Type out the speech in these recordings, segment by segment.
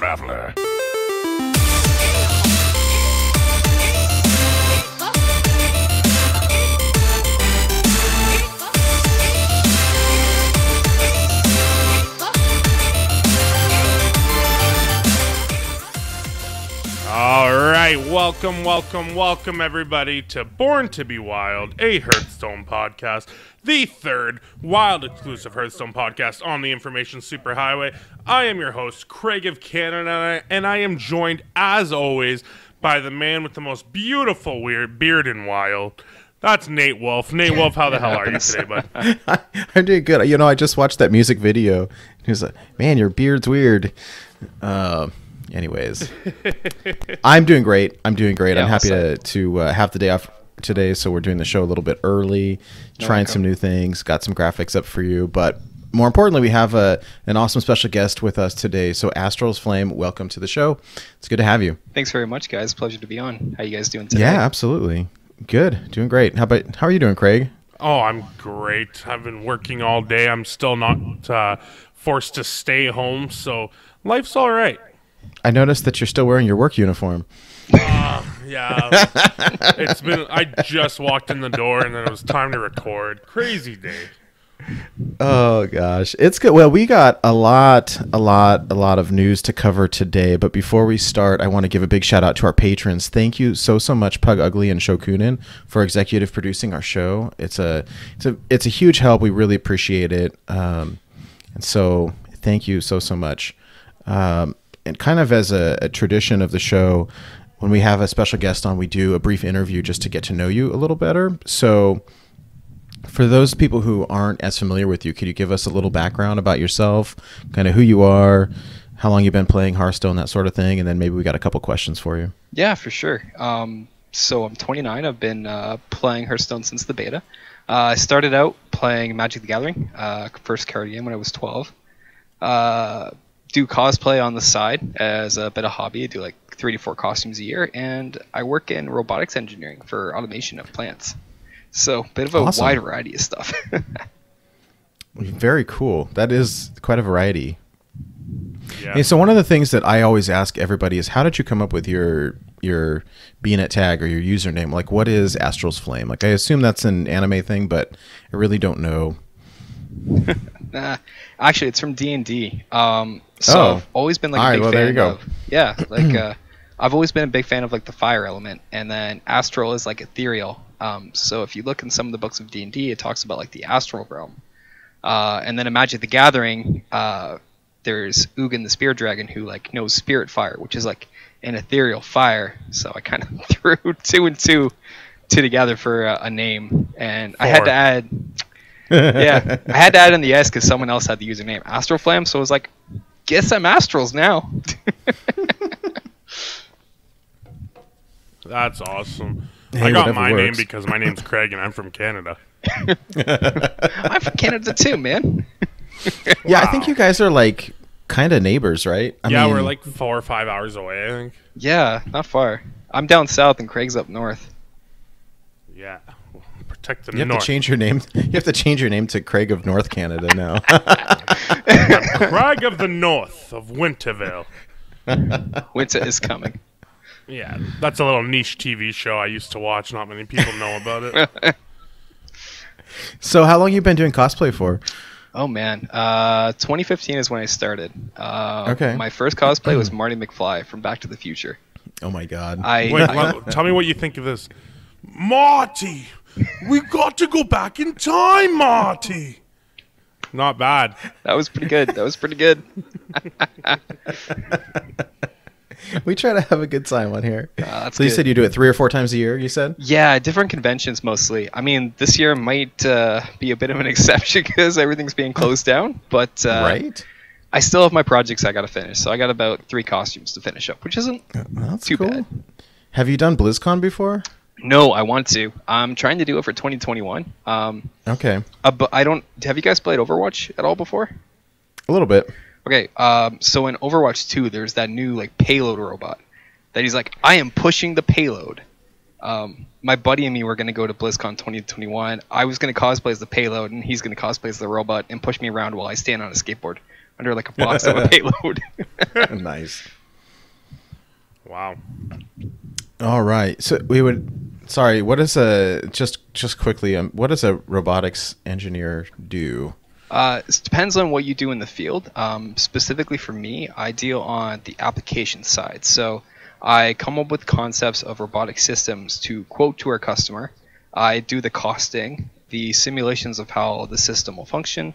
traveler. Alright, welcome everybody to Born to be Wild, a Hearthstone podcast, the third wild exclusive Hearthstone podcast on the information superhighway. I am your host, Craig of Canada, and I am joined, as always, by the man with the most beautiful weird beard in Wild. That's Nate Wolf. Nate Wolf, how the hell are you today, bud? I'm doing good. You know, I just watched that music video. He was like, man, your beard's weird. Anyways, I'm doing great. I'm happy to have the day off today, so we're doing the show a little bit early, trying some new things, got some graphics up for you, but more importantly, we have an awesome special guest with us today. So AstralsFlame, welcome to the show. It's good to have you. Thanks very much, guys. Pleasure to be on. How you guys doing today? Yeah, absolutely. Good. Doing great. How are you doing, Craig? Oh, I'm great. I've been working all day. I'm still not forced to stay home, so life's all right. I noticed that you're still wearing your work uniform. Yeah. I just walked in the door and then it was time to record. Crazy day. Oh gosh. It's good. Well, we got a lot of news to cover today, but before we start, I want to give a big shout out to our patrons. Thank you so much, Pug Ugly and Shokunin, for executive producing our show. It's a huge help. We really appreciate it. And so thank you so much. And kind of as a tradition of the show, when we have a special guest on, we do a brief interview just to get to know you a little better. So for those people who aren't as familiar with you, could you give us a little background about yourself, kind of who you are, how long you've been playing Hearthstone, that sort of thing, and then maybe we got a couple questions for you. Yeah, for sure. So I'm 29. I've been playing Hearthstone since the beta. I started out playing Magic the Gathering, first card game when I was 12. Do cosplay on the side as a bit of hobby. I do like 3 to 4 costumes a year, and I work in robotics engineering for automation of plants. So bit of a wide variety of stuff. Very cool. That is quite a variety. Yeah. Hey, so one of the things that I always ask everybody is, how did you come up with your BNet tag or your username? Like, what is AstralsFlame? Like, I assume that's an anime thing, but I really don't know. Actually, it's from D&D. I've always been like a big fan there you go. I've always been a big fan of like the fire element, and then astral is like ethereal. So if you look in some of the books of D&D, it talks about like the astral realm. And then in Magic the Gathering, there's Ugin the Spear Dragon who like knows spirit fire, which is like an ethereal fire. So I kind of threw two and two together for a name, and I had to add. Yeah, I had to add in the S because someone else had the username AstralsFlame, so I was like, guess I'm Astrals now. That's awesome. Hey, I got my works. name because my name's Craig and I'm from Canada. I'm from Canada too, man. Yeah, I think you guys are like kind of neighbors, right? I mean, we're like 4 or 5 hours away, I think. Yeah, not far. I'm down south and Craig's up north. Yeah. Protect the you have north. to change your name. You have to change your name to Craig of North Canada now. I'm Craig of the North of Winterville. Winter is coming. Yeah, that's a little niche TV show I used to watch. Not many people know about it. So how long you been doing cosplay for? Oh, man. 2015 is when I started. Okay. My first cosplay was Marty McFly from Back to the Future. Oh, my God. Tell me what you think of this. Marty! We got to go back in time, Marty! Not bad. That was pretty good. We try to have a good time on here. That's so you good. said you do it 3 or 4 times a year, you said? Yeah, different conventions mostly. I mean, this year might be a bit of an exception because everything's being closed down, but right? I still have my projects I got to finish, so I got about 3 costumes to finish up, which isn't too cool. bad. Have you done BlizzCon before? No, I want to. I'm trying to do it for 2021. Okay. But I don't. Have you guys played Overwatch at all before? A little bit. Okay. So in Overwatch 2, there's that new like payload robot that he's like, I am pushing the payload. My buddy and me were going to go to BlizzCon 2021. I was going to cosplay as the payload, and he's going to cosplay as the robot and push me around while I stand on a skateboard under like a box of a payload. Nice. Wow. All right. So we would. Sorry. What is just quickly? What does a robotics engineer do? It depends on what you do in the field. Specifically for me, I deal on the application side. So I come up with concepts of robotic systems to quote to our customer. I do the costing, the simulations of how the system will function,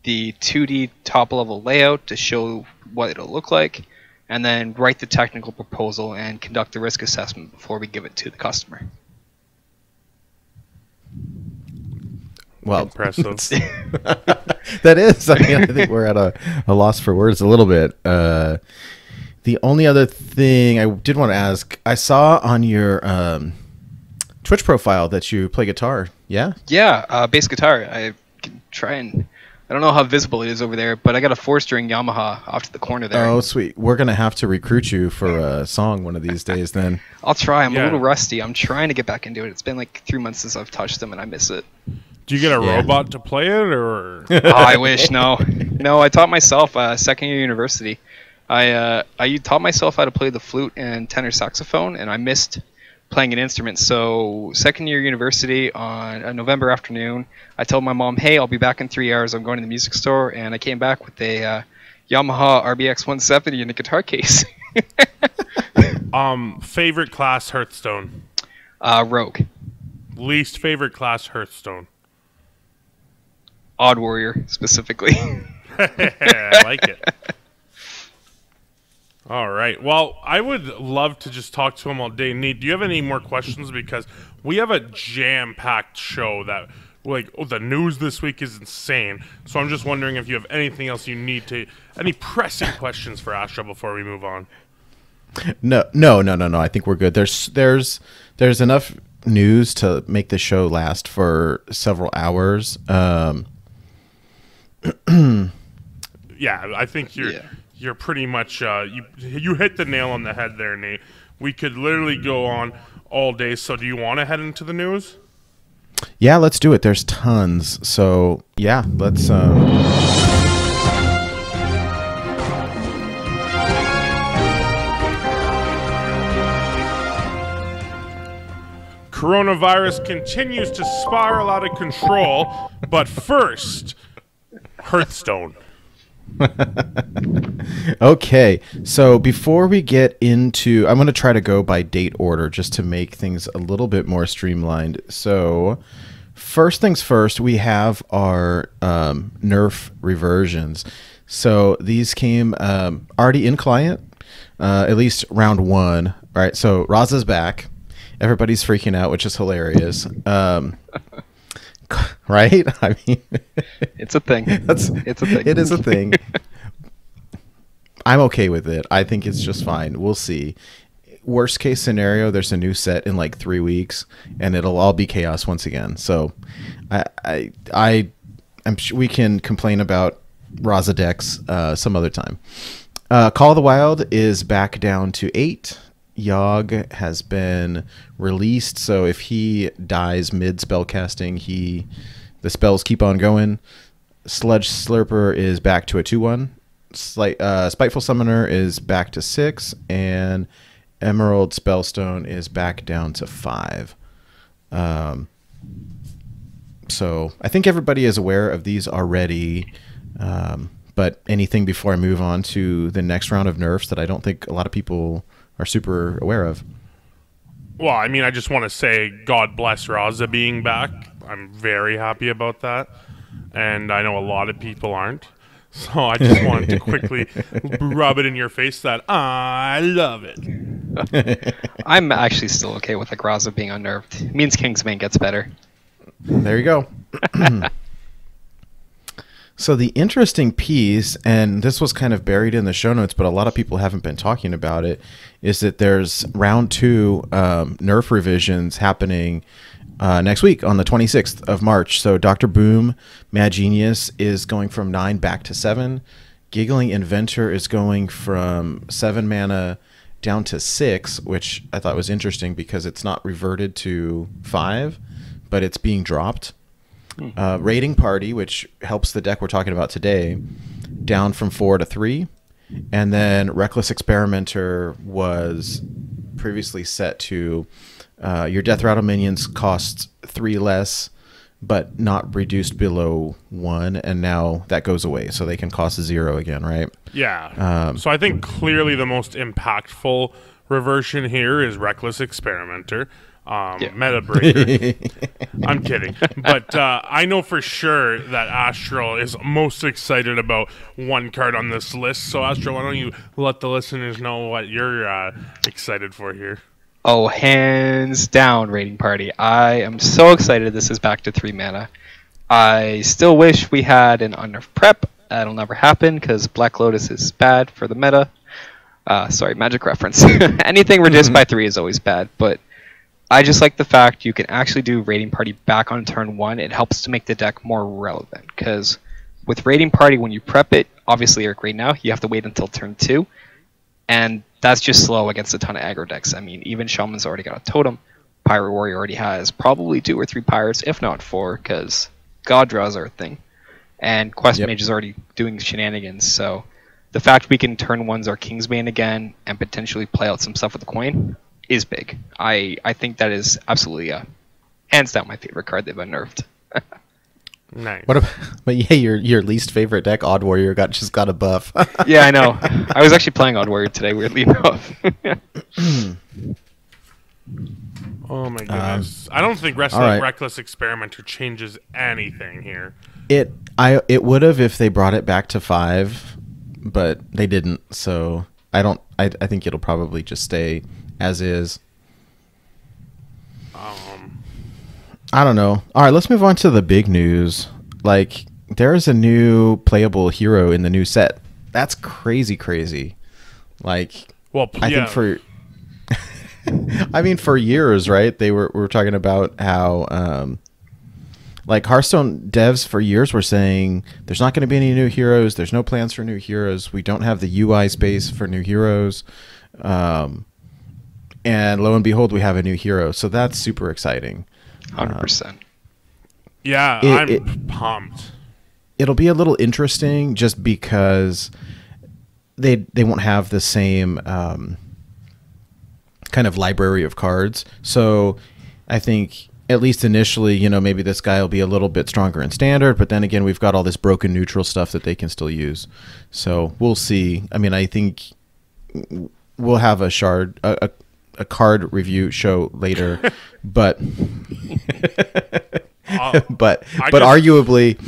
the 2D top-level layout to show what it'll look like, and then write the technical proposal and conduct the risk assessment before we give it to the customer. Well, Impressive. That is. I mean, I think we're at a loss for words a little bit. The only other thing I did want to ask, I saw on your Twitch profile that you play guitar. Yeah? Yeah, bass guitar. I can try and... I don't know how visible it is over there, but I got a 4-string Yamaha off to the corner there. Oh, sweet. We're going to have to recruit you for a song one of these days then. I'll try. I'm a little rusty. I'm trying to get back into it. It's been like 3 months since I've touched them, and I miss it. Do you get a robot to play it, or? Oh, I wish. No, I taught myself second year university. I taught myself how to play the flute and tenor saxophone, and I missed playing an instrument. So second year university on a November afternoon, I told my mom, hey, I'll be back in 3 hours. I'm going to the music store. And I came back with a Yamaha RBX 170 and a guitar case. Favorite class Hearthstone? Rogue. Least favorite class Hearthstone? Odd Warrior, specifically. I like it. All right. Well, I would love to just talk to him all day. Nate, do you have any more questions? Because we have a jam-packed show that, the news this week is insane. So I'm just wondering if you have anything else you need to, any pressing questions for Astral before we move on. No. I think we're good. There's enough news to make the show last for several hours. Yeah, I think you're pretty much you hit the nail on the head there, Nate. We could literally go on all day. So do you want to head into the news? Yeah, let's do it. There's tons. So yeah, let's. Coronavirus continues to spiral out of control, but first, Hearthstone. Okay, so before we get into, I'm going to try to go by date order just to make things a little bit more streamlined. So first things first, we have our nerf reversions. So these came already in client, at least round one. All right, so Raza's back. Everybody's freaking out, which is hilarious. Right? I mean, it's a thing. It's a thing. It is a thing. I'm okay with it. I think it's just fine. We'll see. Worst case scenario, there's a new set in like 3 weeks, and it'll all be chaos once again. So, I'm sure we can complain about Raza decks some other time. Call of the Wild is back down to 8. Yogg has been released, so if he dies mid spellcasting, the spells keep on going. Sludge Slurper is back to a 2/1. Spiteful Summoner is back to 6, and Emerald Spellstone is back down to 5. So I think everybody is aware of these already. But anything before I move on to the next round of nerfs that I don't think a lot of people are super aware of? Well, I mean, I just want to say God bless Raza being back. I'm very happy about that. And I know a lot of people aren't. So I just wanted to quickly rub it in your face that I love it. I'm actually still okay with Raza being unnerved. It means Kingsbane gets better. There you go. So the interesting piece, and this was kind of buried in the show notes, but a lot of people haven't been talking about it, is that there's round 2 nerf revisions happening next week on the 26th of March. So Dr. Boom, Mad Genius is going from 9 back to 7. Giggling Inventor is going from 7 mana down to 6, which I thought was interesting because it's not reverted to 5, but it's being dropped. Raiding Party, which helps the deck we're talking about today, down from 4 to 3. And then Reckless Experimenter was previously set to your Death Rattle minions cost 3 less, but not reduced below 1, and now that goes away, so they can cost 0 again, right? Yeah. So I think clearly the most impactful reversion here is Reckless Experimenter. Meta breaker. I'm kidding. But I know for sure that Astral is most excited about one card on this list. So Astral, why don't you let the listeners know what you're excited for here? Oh, hands down, Raiding Party. I am so excited this is back to 3 mana. I still wish we had an unnerf prep. That'll never happen because Black Lotus is bad for the meta. Sorry, magic reference. Anything reduced by 3 is always bad, but I just like the fact you can actually do Raiding Party back on turn 1. It helps to make the deck more relevant, because with Raiding Party, when you prep it, obviously Eric right now, you have to wait until turn 2, and that's just slow against a ton of aggro decks. I mean, even Shaman's already got a totem. Pirate Warrior already has probably 2 or 3 pirates, if not 4, because God draws are a thing. And Quest Mage is already doing shenanigans, so the fact we can turn 1's our Kingsbane again and potentially play out some stuff with the coin is big. I think that is absolutely hands down my favorite card they've unnerved. Nice. What about, but yeah, your least favorite deck, Odd Warrior, just got a buff. Yeah, I know. I was actually playing Odd Warrior today, weirdly enough. Oh my goodness. I don't think Reckless Experimenter changes anything here. It would have if they brought it back to 5, but they didn't, so I think it'll probably just stay as is. I don't know. All right, let's move on to the big news. Like, there's a new playable hero in the new set. That's crazy. Like, well, I think for I mean, for years, right? We were talking about how like Hearthstone devs for years were saying there's not going to be any new heroes. There's no plans for new heroes. We don't have the UI space for new heroes. And lo and behold, we have a new hero. So that's super exciting. 100%. Yeah, I'm pumped. It'll be a little interesting just because they won't have the same kind of library of cards. So I think at least initially, maybe this guy will be a little bit stronger in standard, but then again, we've got all this broken neutral stuff that they can still use. So we'll see. I mean, I think we'll have a card review show later, but arguably,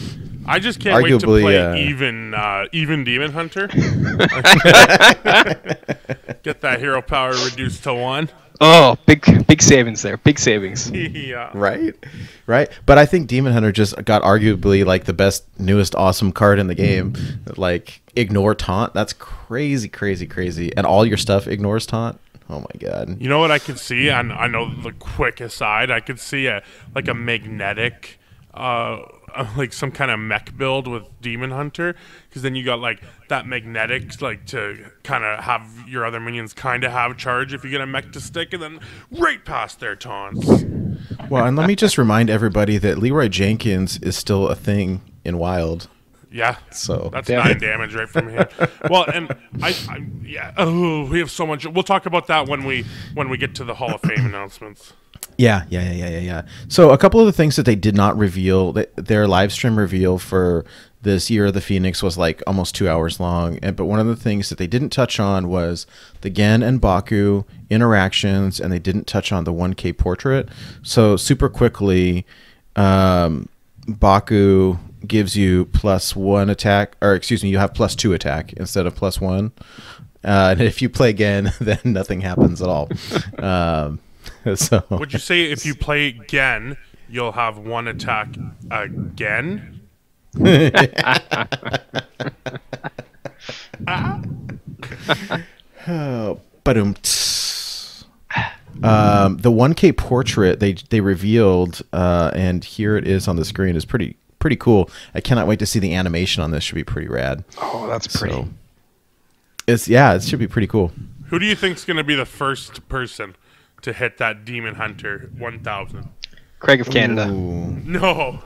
I just can't wait to play even Demon Hunter. Get that hero power reduced to 1. Oh, big savings there. Big savings. Yeah. Right. But I think Demon Hunter just got arguably like the best, newest, awesome card in the game. Like, ignore taunt. That's crazy. And all your stuff ignores taunt. Oh my god. You know what I could see? I know the quick aside. I could see a magnetic, like some kind of mech build with Demon Hunter, because then you got like that magnetic, like to kind of have your other minions kind of have charge if you get a mech to stick, and then right past their taunts. Well, and let me just remind everybody that Leroy Jenkins is still a thing in Wild. Yeah, so that's 9 damage right from here. Well, and we have so much. We'll talk about that when we get to the Hall of Fame announcements. Yeah. So a couple of the things that they did not reveal, their live stream reveal for this Year of the Phoenix was like almost 2 hours long. But one of the things that they didn't touch on was the Gen and Baku interactions, and they didn't touch on the 1K portrait. So super quickly, Baku gives you +1 attack, or excuse me, you have +2 attack instead of +1. And if you play again, then nothing happens at all. So would you say if you play again, you'll have 1 attack again? The 1K portrait they revealed, and here it is on the screen, is pretty cool. I cannot wait to see the animation on this. Should be pretty rad. Oh, that's pretty. So, it should be pretty cool. Who do you think's going to be the first person to hit that Demon Hunter 1000? Craig of Canada. No.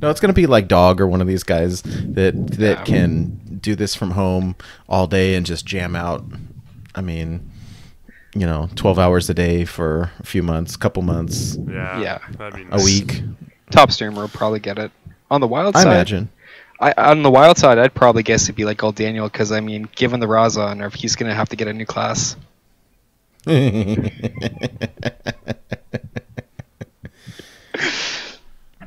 No, it's gonna be like Dog or one of these guys that can do this from home all day and just jam out. I mean, 12 hours a day for a few months, couple months, Yeah. That'd be a nice. week. Top streamer will probably get it. On the wild I side, imagine. on the wild side, I'd probably guess it'd be like Old Daniel, because I mean, given the Raza nerf, he's gonna have to get a new class.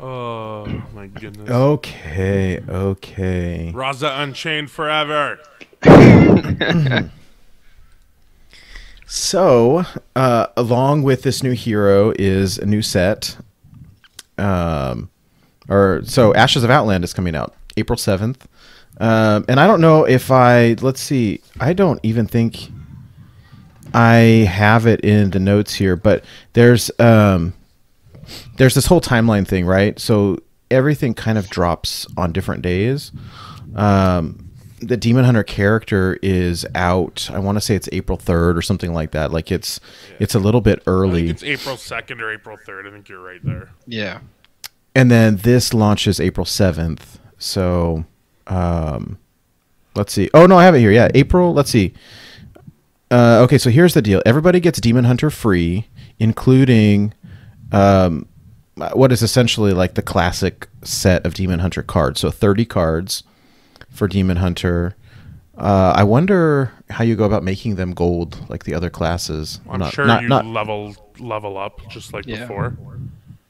Oh my goodness. Okay. Raza Unchained forever. So, along with this new hero is a new set. So Ashes of Outland is coming out April 7th. And I don't know if let's see, I don't even think I have it in the notes here, but there's this whole timeline thing, right? So everything kind of drops on different days. The Demon Hunter character is out. I want to say it's April 3rd or something like that. Like it's a little bit I early. think it's April 2nd or April 3rd. I think you're right there. Yeah. And then this launches April 7th. So, let's see. Oh, no, I have it here. Yeah, April. Let's see. Okay, so here's the deal. Everybody gets Demon Hunter free, including what is essentially like the classic set of Demon Hunter cards. So 30 cards for Demon Hunter. I wonder how you go about making them gold like the other classes. I'm sure you level up just like before.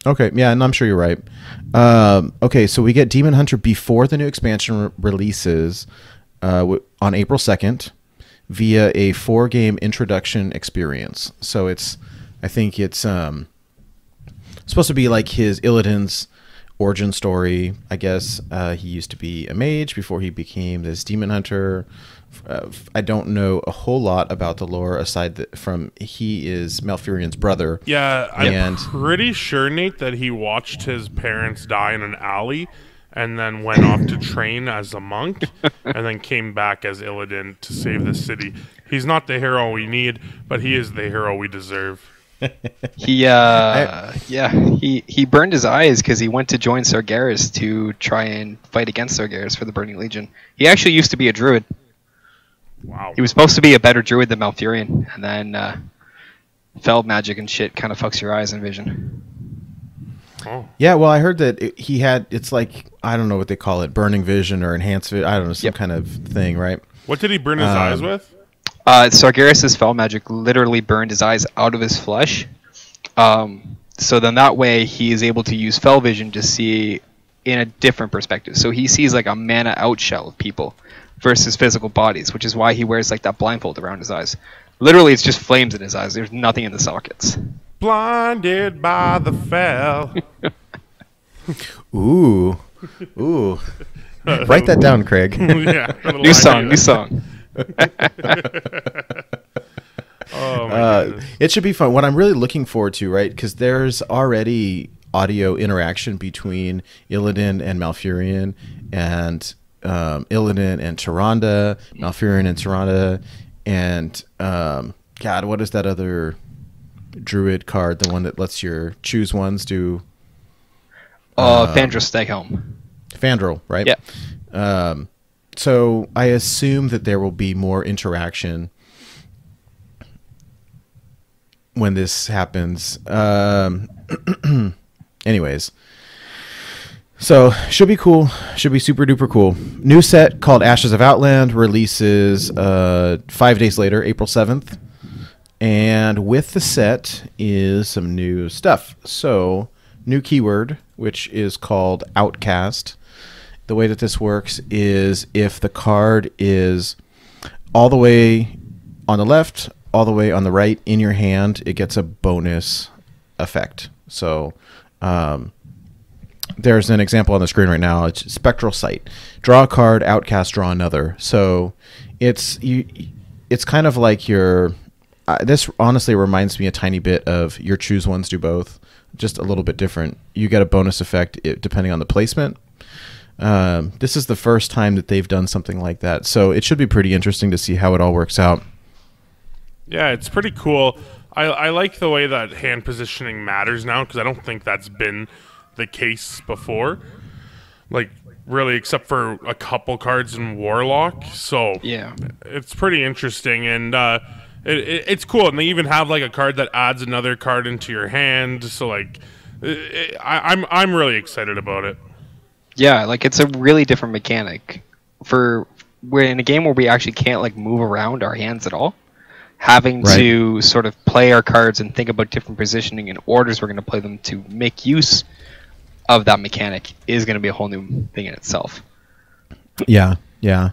Okay, yeah, and I'm sure you're right. Okay, so we get Demon Hunter before the new expansion releases on April 2nd via a 4-game introduction experience. So I think it's supposed to be like his Illidan's origin story. I guess he used to be a mage before he became this Demon Hunter. I don't know a whole lot about the lore aside from he is Malfurion's brother. Yeah, I'm pretty sure, Nate, that he watched his parents die in an alley and then went off to train as a monk and then came back as Illidan to save the city. He's not the hero we need, but he is the hero we deserve. He burned his eyes because he went to join Sargeras to try and fight against Sargeras for the Burning Legion. He actually used to be a druid. Wow. He was supposed to be a better druid than Malfurion, and then feld magic and shit kind of fucks your eyes in vision. Oh. Yeah, well, I heard that it's like, I don't know what they call it, burning vision or enhanced vision, I don't know, some kind of thing, right? What did he burn his eyes with? Sargeras' fell magic literally burned his eyes out of his flesh. So then that way he is able to use fell vision to see in a different perspective. So he sees like a mana out shell of people versus physical bodies, which is why he wears like that blindfold around his eyes. Literally, it's just flames in his eyes. There's nothing in the sockets. Blinded by the fell. Ooh. Write that down, Craig. Yeah, New song. Oh my goodness. It should be fun. What I'm really looking forward to, right? Because there's already audio interaction between Illidan and Malfurion, and Illidan and Tyrande, Malfurion and Tyrande, and God, what is that other druid card? The one that lets your choose ones do. Fandral Staghelm. Fandral, right? Yeah. So I assume that there will be more interaction when this happens. Anyways, so should be cool. Should be super duper cool. New set called Ashes of Outland releases 5 days later, April 7th. And with the set is some new stuff. So new keyword, which is called Outcast. The way that this works is if the card is all the way on the left, all the way on the right in your hand, it gets a bonus effect. So there's an example on the screen right now. It's Spectral Sight. Draw a card, outcast, draw another. So it's kind of like your... this honestly reminds me a tiny bit of your choose ones, do both. Just a little bit different. You get a bonus effect depending on the placement. This is the first time that they've done something like that. So it should be pretty interesting to see how it all works out. Yeah, it's pretty cool. I like the way that hand positioning matters now, because I don't think that's been the case before. like really, except for a couple cards in Warlock. So Yeah. it's pretty interesting, and it's cool. And they even have like a card that adds another card into your hand. So like, I'm really excited about it. Yeah, like it's a really different mechanic for we're in a game where we actually can't like move around our hands at all. Having to sort of play our cards and think about different positioning and orders we're going to play them to make use of that mechanic is going to be a whole new thing in itself. Yeah, yeah.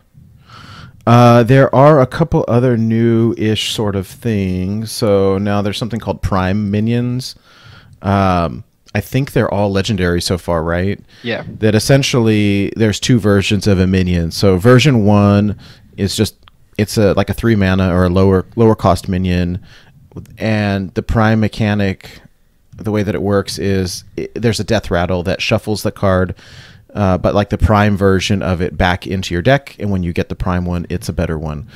There are a couple other new-ish sort of things. So now there's something called Prime Minions. I think they're all legendary so far, right? Yeah. That essentially there's two versions of a minion. So version 1 is just like a 3 mana or a lower cost minion, and the prime mechanic, the way that it works is there's a death rattle that shuffles the card, but like the prime version of it back into your deck, and when you get the prime one, it's a better one.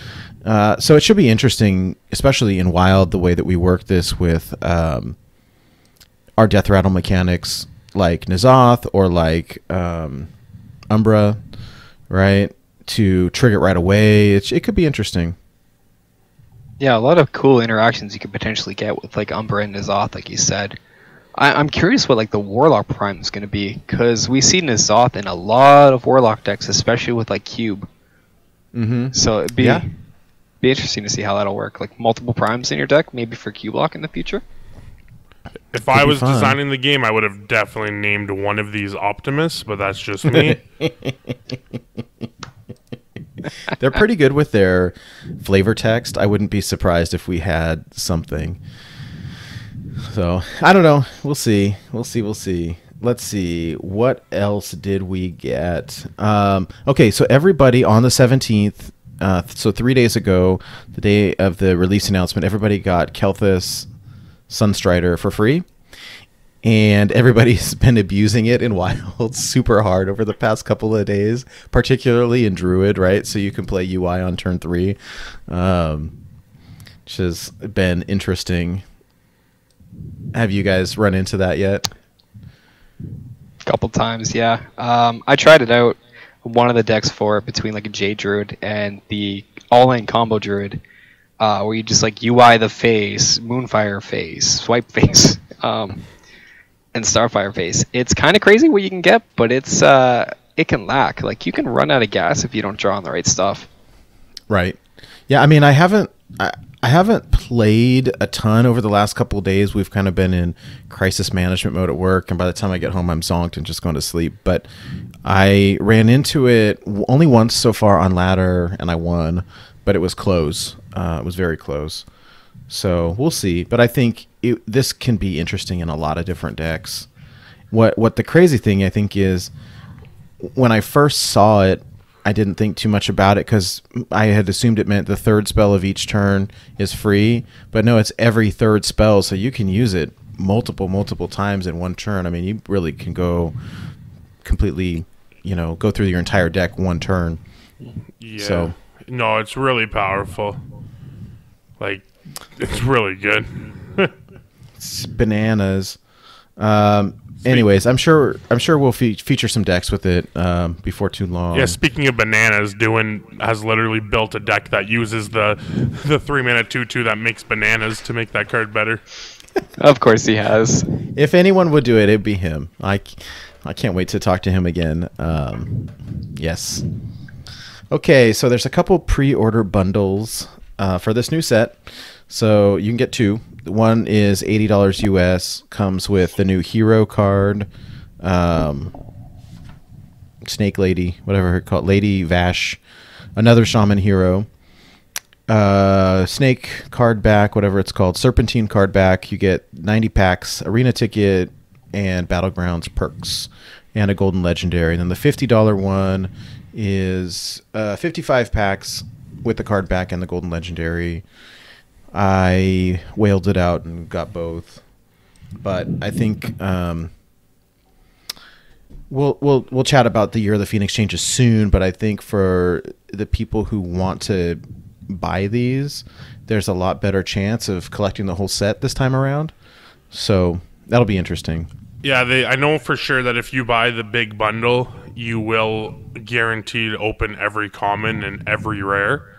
So it should be interesting, especially in Wild, the way that we work this with our death rattle mechanics, like N'Zoth or like Umbra, right? To trigger it right away. It could be interesting. Yeah, a lot of cool interactions you could potentially get with like Umbra and N'Zoth, like you said. I'm curious what like the Warlock Prime is going to be, because we see N'Zoth in a lot of Warlock decks, especially with like Cube. Mm-hmm. So it'd be interesting to see how that'll work. Like multiple primes in your deck, maybe for Cube Lock in the future. If I was designing the game, I would have definitely named one of these Optimus, but that's just me. They're pretty good with their flavor text. I wouldn't be surprised if we had something. So, I don't know. We'll see. We'll see. Let's see. What else did we get? Okay, so everybody on the 17th, so 3 days ago, the day of the release announcement, everybody got Kel'Thas Sunstrider for free. And everybody's been abusing it in Wild super hard over the past couple of days, particularly in Druid, right? So you can play UI on turn 3, which has been interesting. Have you guys run into that yet? A couple times, yeah. I tried it out. One of the decks for it between like a Jade Druid and the all-in combo Druid, where you just like UI the face, Moonfire face, Swipe face, and Starfire face. It's kind of crazy what you can get, but it can lack. Like you can run out of gas if you don't draw on the right stuff. Right. Yeah. I mean, I haven't played a ton over the last couple of days. We've kind of been in crisis management mode at work, and by the time I get home, I'm zonked and just going to sleep. But I ran into it only once so far on ladder, and I won, but it was close. It was very close. So we'll see. But I think this can be interesting in a lot of different decks. What the crazy thing I think is, when I first saw it, I didn't think too much about it because I had assumed it meant the third spell of each turn is free. But no, it's every third spell, so you can use it multiple times in one turn. I mean, you really can go completely, go through your entire deck one turn. Yeah. So. No, it's really powerful. Like, it's really good. It's bananas. Anyways, I'm sure we'll feature some decks with it before too long. Yeah, speaking of bananas, has literally built a deck that uses the 3-mana 2/2 that makes bananas to make that card better. Of course he has. If anyone would do it, it'd be him. I can't wait to talk to him again. Yes. Okay, so there's a couple pre-order bundles for this new set. So you can get two. One is $80 US, comes with the new hero card, Snake Lady, whatever her called, Lady Vash, another shaman hero, Snake card back, whatever it's called, Serpentine card back. You get 90 packs, arena ticket, and Battlegrounds perks, and a golden legendary. And then the $50 one is 55 packs with the card back and the golden legendary. I whaled it out and got both, but I think we'll chat about the Year of the Phoenix changes soon. But I think for the people who want to buy these, there's a lot better chance of collecting the whole set this time around. So that'll be interesting. Yeah, I know for sure that if you buy the big bundle, you will guaranteed open every common and every rare.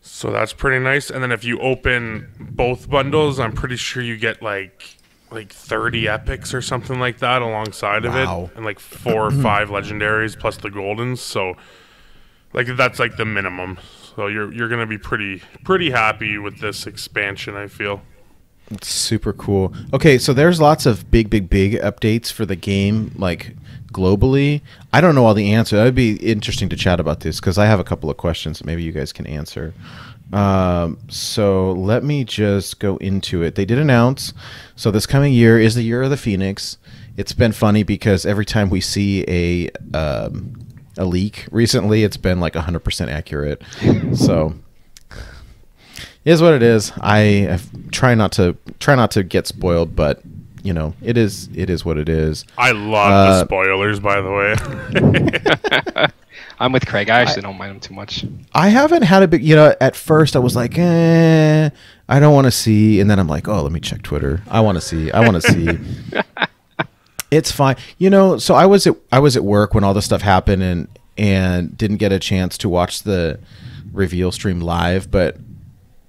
So that's pretty nice. And then if you open both bundles, I'm pretty sure you get like 30 epics or something like that alongside of Wow. it, and like 4 or 5 legendaries plus the goldens. So like that's like the minimum. So you're gonna be pretty happy with this expansion, I feel. It's super cool. Okay, so there's lots of big updates for the game, like globally. I don't know all the answers. That'd be interesting to chat about this because I have a couple of questions that maybe you guys can answer. So let me just go into it. They did announce, so this coming year is the year of the Phoenix. It's been funny because every time we see a leak recently, it's been like 100% accurate. So it is what it is. I try not to get spoiled, but you know, it is what it is. I love the spoilers, by the way. I'm with Craig. I actually don't mind them too much. I haven't had a big, at first I was like, I don't want to see. And then I'm like, oh, let me check Twitter. I want to see. It's fine. So I was at work when all this stuff happened and didn't get a chance to watch the reveal stream live.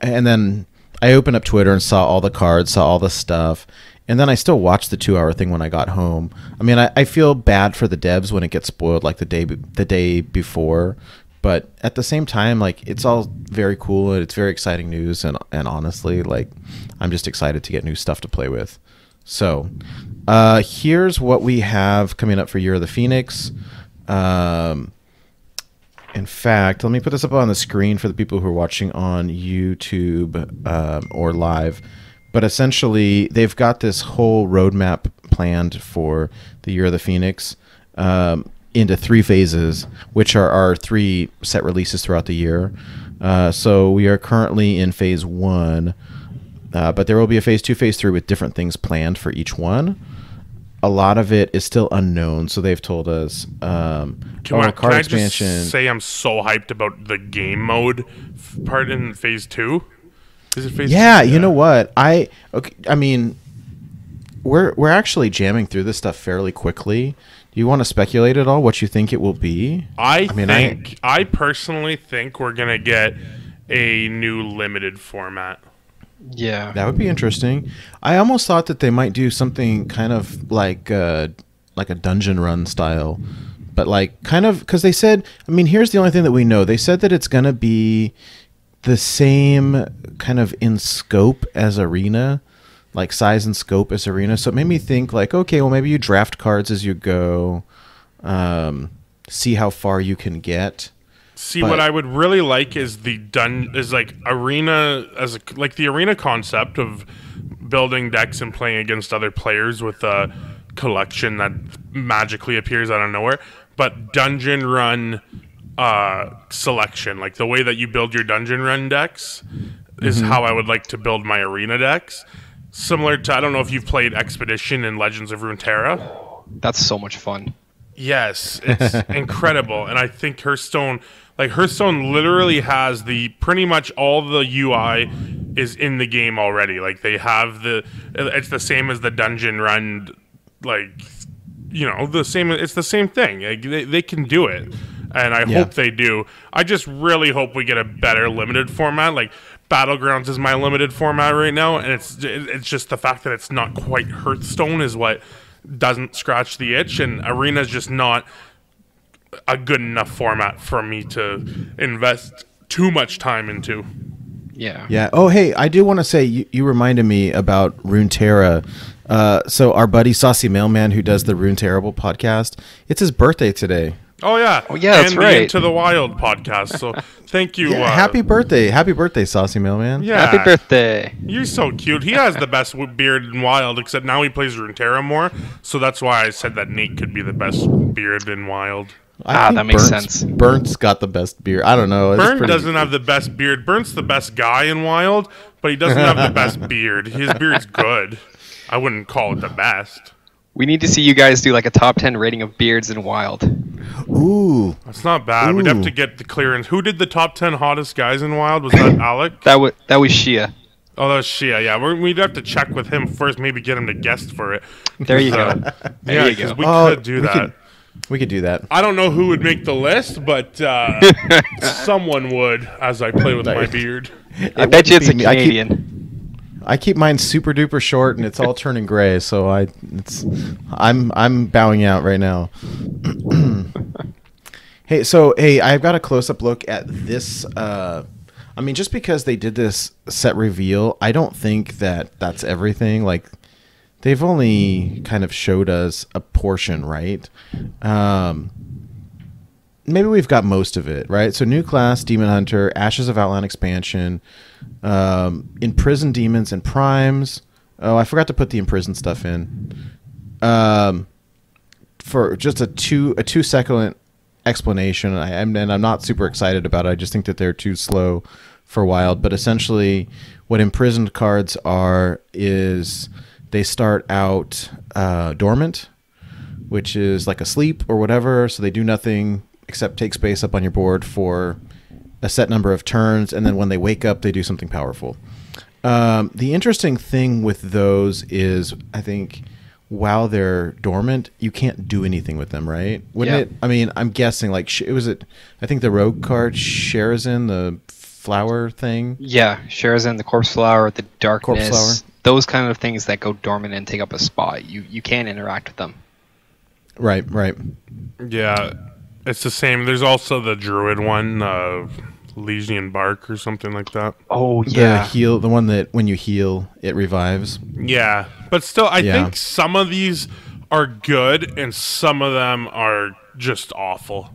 And then I opened up Twitter and saw all the cards, saw all the stuff. And then I still watched the 2-hour thing when I got home. I mean, I feel bad for the devs when it gets spoiled like the day before, but at the same time, like it's all very cool and it's very exciting news. And honestly, like I'm just excited to get new stuff to play with. So here's what we have coming up for Year of the Phoenix. In fact, let me put this up on the screen for the people who are watching on YouTube or live. But essentially, they've got this whole roadmap planned for the Year of the Phoenix into 3 phases, which are our 3 set releases throughout the year. So we are currently in phase 1, but there will be a phase 2, phase 3 with different things planned for each one. A lot of it is still unknown, so they've told us. Can I just say I'm so hyped about the game mode part in phase 2? Is it phase 2? Yeah, you know what? I mean, we're actually jamming through this stuff fairly quickly. Do you want to speculate at all what you think it will be? I personally think we're gonna get a new limited format. Yeah, that would be interesting. I almost thought that they might do something kind of like a dungeon run style, but like kind of because they said. I mean, here's the only thing that we know. They said that it's gonna be the same kind of in scope as Arena, like size and scope as Arena. So it made me think like, okay, well maybe you draft cards as you go, see how far you can get. What I would really like is like Arena like the Arena concept of building decks and playing against other players with a collection that magically appears out of nowhere, but dungeon run selection, like the way that you build your dungeon run decks is how I would like to build my Arena decks. Similar to, I don't know if you've played Expedition in Legends of Runeterra. That's so much fun. Yes, it's incredible. And I think Hearthstone literally has pretty much all the UI is in the game already. Like they have it's the same as the dungeon run, like, it's the same thing. Like, they can do it. And I hope they do. I just really hope we get a better limited format. Like Battlegrounds is my limited format right now, and it's just the fact that it's not quite Hearthstone is what doesn't scratch the itch, and Arena is just not a good enough format for me to invest too much time into. Yeah. Yeah. Oh, hey, I do want to say you reminded me about Runeterra. So our buddy Saucy Mailman, who does the Rune Terrible podcast, it's his birthday today. Oh yeah, that's and right. the Into the Wild podcast. So thank you. Yeah, happy birthday, Saucy Mailman. Yeah, happy birthday. You're so cute. He has the best beard in Wild, except now he plays Runeterra more. So that's why I said that Nate could be the best beard in Wild. I think that makes sense. Burnt's got the best beard. I don't know. Burnt doesn't have the best beard. Burnt's the best guy in Wild, but he doesn't have the best beard. His beard's good. I wouldn't call it the best. We need to see you guys do like a top 10 rating of beards in Wild. Ooh. That's not bad. We'd have to get the clearance. Who did the top 10 hottest guys in Wild? Was that Alec? That was Shia. Oh, that was Shia, yeah. We'd have to check with him first, maybe get him to guest for it. There you go. Yeah, because we could do that. We could do that. I don't know who would make the list, but someone would as I play with my beard. I bet you it's a Canadian. I keep mine super duper short, and it's all turning gray. So I'm bowing out right now. Hey, I've got a close up look at this. I mean, just because they did this set reveal, I don't think that that's everything. Like, they've only kind of showed us a portion, right? Maybe we've got most of it, right? So new class, Demon Hunter, Ashes of Outland expansion, imprisoned demons and primes. Oh, I forgot to put the imprisoned stuff in. For just a 2-second explanation, and I'm not super excited about it. I just think that they're too slow for Wild. But essentially, what imprisoned cards are is they start out dormant, which is like a sleep or whatever. So they do nothing except take space up on your board for a set number of turns, and then when they wake up, they do something powerful. The interesting thing with those is, I think, while they're dormant, you can't do anything with them, right? Wouldn't it? I mean, I'm guessing, like, I think the Rogue card, Sherazin, the flower thing. Yeah, Sherazin, the corpse flower, the darkness. Corpse flower. Those kind of things that go dormant and take up a spot. You can't interact with them. Right. Yeah. It's the same. There's also the Druid one, Legion Bark or something like that. Oh, yeah. The one that when you heal, it revives. Yeah. But still, I think some of these are good and some of them are just awful.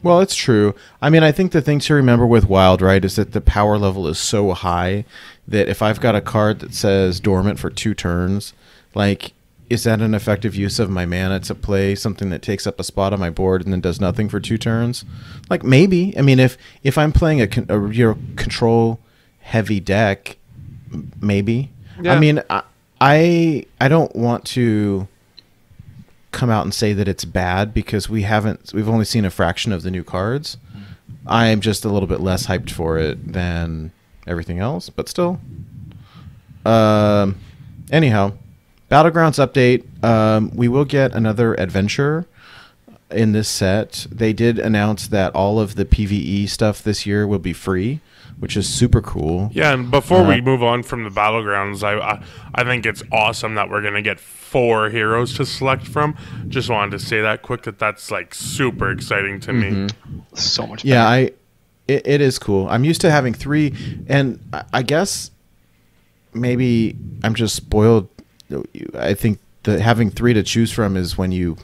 Well, it's true. I mean, I think the thing to remember with Wild, right, is that the power level is so high that if I've got a card that says dormant for 2 turns, like, is that an effective use of my mana to play something that takes up a spot on my board and then does nothing for 2 turns? Like, maybe. I mean, if I'm playing a control heavy deck, maybe. Yeah. I mean, I don't want to come out and say that it's bad because we've only seen a fraction of the new cards. I'm just a little bit less hyped for it than everything else, but still. Anyhow. Battlegrounds update. We will get another adventure in this set. They did announce that all of the PvE stuff this year will be free, which is super cool. Yeah, and before we move on from the Battlegrounds, I think it's awesome that we're going to get 4 heroes to select from. Just wanted to say that quick, that's like super exciting to me. So much better. Yeah, it is cool. I'm used to having 3, and I guess maybe I'm just spoiled. I think that having 3 to choose from is when you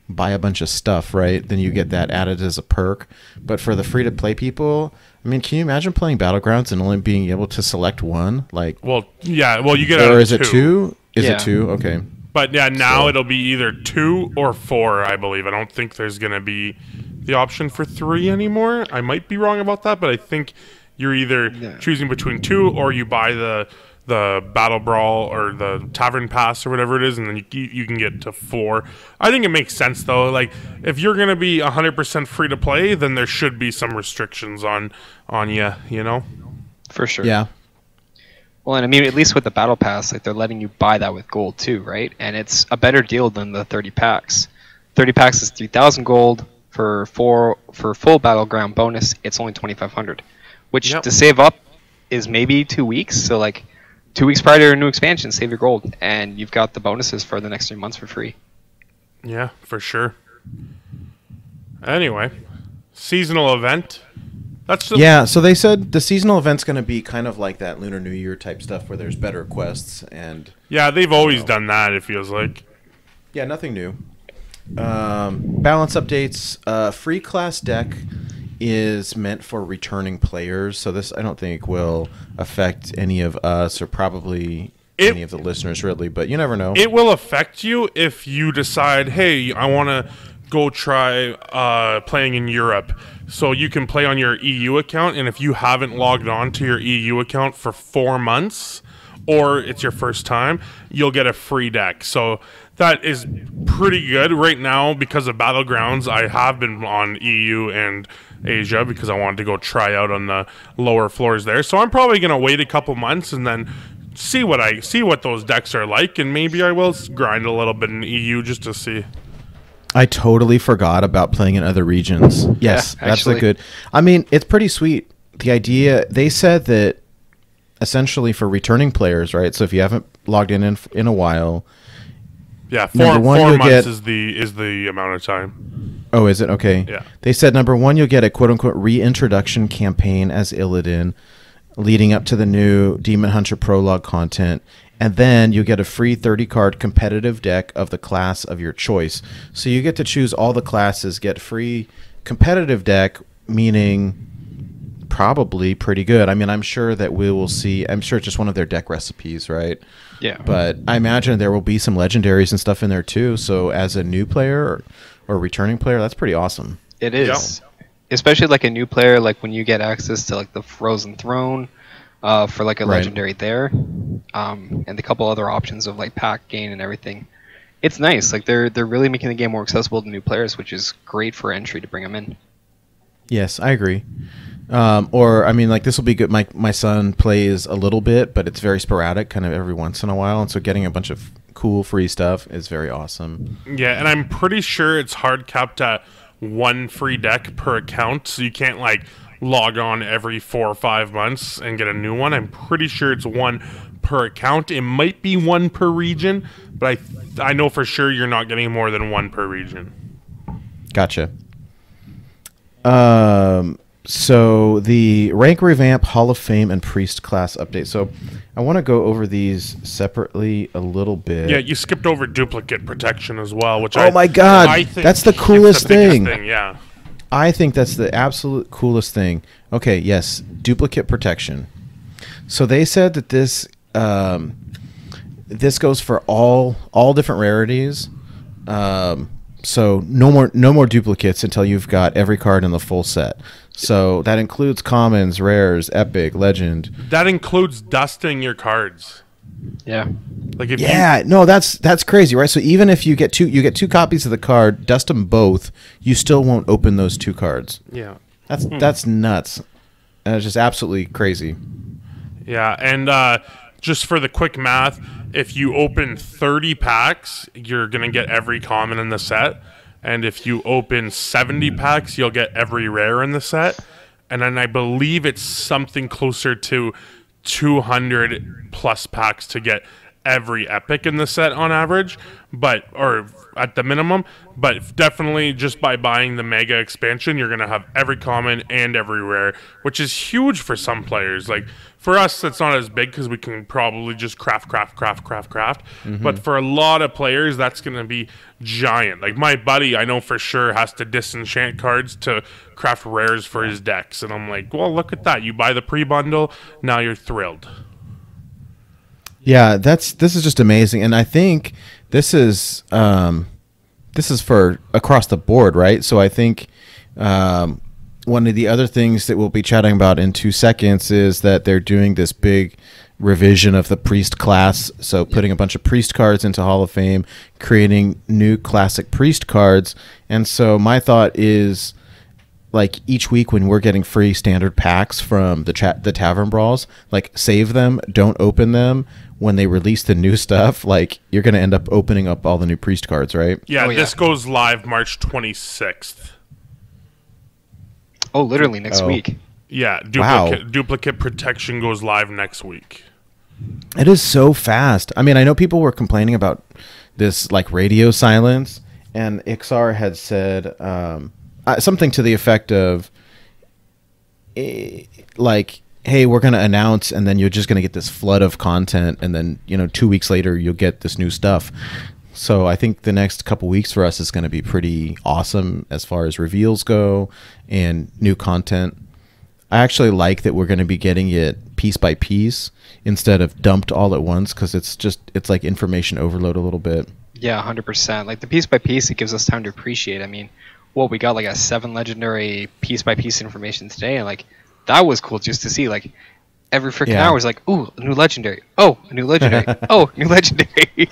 buy a bunch of stuff, right? Then you get that added as a perk. But for the free-to-play people, I mean, can you imagine playing Battlegrounds and only being able to select 1? Like, you get. Or is it 2? Is it 2? Okay. But yeah, now it'll be either 2 or 4, I believe. I don't think there's going to be the option for 3 anymore. I might be wrong about that, but I think you're either choosing between 2 or you buy the Battle Brawl or the Tavern Pass or whatever it is, and then you can get to 4. I think it makes sense, though. Like, if you're going to be 100% free to play, then there should be some restrictions on you, you know? For sure. Yeah. Well, and I mean, at least with the Battle Pass, like, they're letting you buy that with gold, too, right? And it's a better deal than the 30 packs. 30 packs is 3,000 gold. For full Battleground bonus, it's only 2,500, which to save up is maybe 2 weeks. So, like, 2 weeks prior to a new expansion, save your gold, and you've got the bonuses for the next 3 months for free. Yeah, for sure. Anyway, seasonal event. So they said the seasonal event's going to be kind of like that Lunar New Year type stuff where there's better quests and. Yeah, they've always done that. It feels like. Yeah, nothing new. Balance updates. Free class deck is meant for returning players, so this I don't think will affect any of us or probably any of the listeners really, but you never know. It will affect you if you decide, hey, I want to go try playing in Europe. So you can play on your EU account, and if you haven't logged on to your EU account for 4 months or it's your first time, you'll get a free deck. So that is pretty good right now because of Battlegrounds. I have been on EU and Asia because I wanted to go try out on the lower floors there. So I'm probably going to wait a couple months and then see what those decks are like, and maybe I will grind a little bit in EU just to see. I totally forgot about playing in other regions. Yes, Yeah, that's actually. a good. I mean, it's pretty sweet. The idea, they said that essentially for returning players, right? So if you haven't logged in a while, Yeah, Number one, four you'll months get- is the amount of time. oh, is it? Okay. Yeah. They said number one, you'll get a quote unquote reintroduction campaign as Illidan leading up to the new Demon Hunter prologue content. And then you get a free 30-card competitive deck of the class of your choice. So you get to choose all the classes, get free competitive deck, meaning probably pretty good. I mean, I'm sure that we will see. I'm sure it's just one of their deck recipes, right? Yeah. But I imagine there will be some legendaries and stuff in there too. So as a new player or returning player, that's pretty awesome. It is. Especially like a new player, like when you get access to like the Frozen Throne for like a Right. legendary there, and a couple other options of like pack gain and everything. It's nice. Like they're really making the game more accessible to new players, which is great for entry to bring them in. Yes, I agree. Or I mean, like this will be good. My son plays a little bit, but it's very sporadic, kind of every once in a while. And so getting a bunch of cool free stuff is very awesome. Yeah, and I'm pretty sure it's hard capped at one free deck per account, so you can't like log on every 4 or 5 months and get a new one. I'm pretty sure it's one per account. It might be one per region, but I know for sure you're not getting more than one per region. Gotcha. So the rank revamp, Hall of Fame, and Priest class update. So I want to go over these separately a little bit. Yeah, you skipped over duplicate protection as well, which Oh my God, I think that's the is coolest biggest thing. Yeah. I think that's the absolute coolest thing. Okay, yes, duplicate protection. So they said that this this goes for all different rarities. So no more duplicates until you've got every card in the full set. So that includes commons, rares, epic, legend. That includes dusting your cards. Yeah. Like if Yeah, no, that's crazy, right? So even if you get two copies of the card, dust them both, you still won't open those two cards. Yeah. That's nuts. And it's just absolutely crazy. Yeah, and just for the quick math, if you open 30 packs, you're going to get every common in the set. And if you open 70 packs, you'll get every rare in the set. And then I believe it's something closer to 200 plus packs to get every epic in the set on average, or at the minimum. But definitely just by buying the mega expansion, you're going to have every common and every rare, which is huge for some players. Like for us, it's not as big because we can probably just craft. But for a lot of players, that's going to be giant. Like my buddy, I know for sure, has to disenchant cards to craft rares for his decks. And I'm like, well, look at that. You buy the pre-bundle, now you're thrilled. Yeah, this is just amazing, and I think this is for across the board, right? So I think one of the other things that we'll be chatting about in 2 seconds is that they're doing this big revision of the priest class. So putting a bunch of priest cards into Hall of Fame, creating new classic priest cards, and so my thought is, like each week when we're getting free standard packs from the Tavern Brawls, like save them, don't open them. When they release the new stuff, like you're going to end up opening up all the new priest cards, right? Yeah, Oh, yeah. this goes live March 26th. Oh, literally next week. Yeah, Wow. duplicate protection goes live next week. It is so fast. I mean, I know people were complaining about this like radio silence, and Ixar had said something to the effect of like, hey, we're going to announce, and then you're just going to get this flood of content, and then 2 weeks later you'll get this new stuff. So I think the next couple weeks for us is going to be pretty awesome as far as reveals go and new content. I actually like that we're going to be getting it piece by piece instead of dumped all at once, because it's like information overload a little bit. Yeah, 100%. Like the piece by piece, it gives us time to appreciate. I mean, we got like a 7 legendary piece by piece information today, and like that was cool just to see. Like every freaking hour is like, ooh, a new legendary. Oh, a new legendary. Oh, new legendary.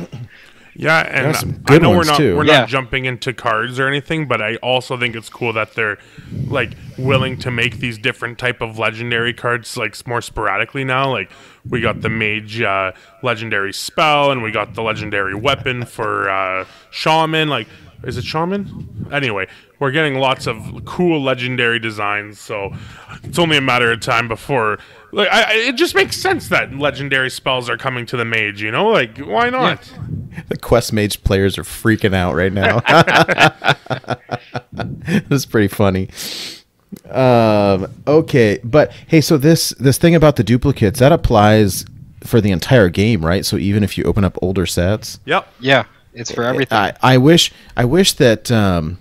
Yeah, There are some and I good know ones, too. we're Yeah. not jumping into cards or anything, but I also think it's cool that they're like willing to make these different type of legendary cards like more sporadically now. Like we got the mage legendary spell, and we got the legendary weapon for shaman. Like Is it shaman? Anyway, we're getting lots of cool legendary designs, so it's only a matter of time before. Like, it just makes sense that legendary spells are coming to the mage. You know, like why not? Yeah. The Quest Mage players are freaking out right now. That's pretty funny. Okay, but hey, so this thing about the duplicates, that applies for the entire game, right? So even if you open up older sets. Yep. Yeah, it's for everything. I wish that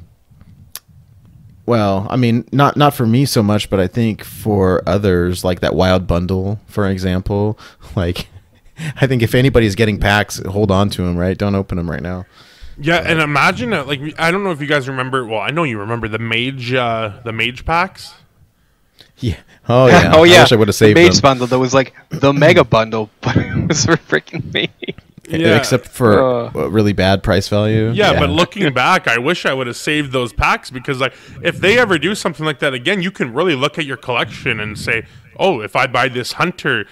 well, I mean, not for me so much, but I think for others, like that Wild Bundle, for example, like I think if anybody's getting packs, hold on to them, right? Don't open them right now. Yeah, and imagine that, like, I don't know if you guys remember. Well, I know you remember the mage packs. Yeah. Oh yeah. Oh yeah. I wish I would have saved the mage them. bundle that was like the mega bundle, but it was for freaking me. Yeah. Except for really bad price value. Yeah, but looking back, I wish I would have saved those packs, because like if they ever do something like that again, you can really look at your collection and say, oh, if I buy this hunter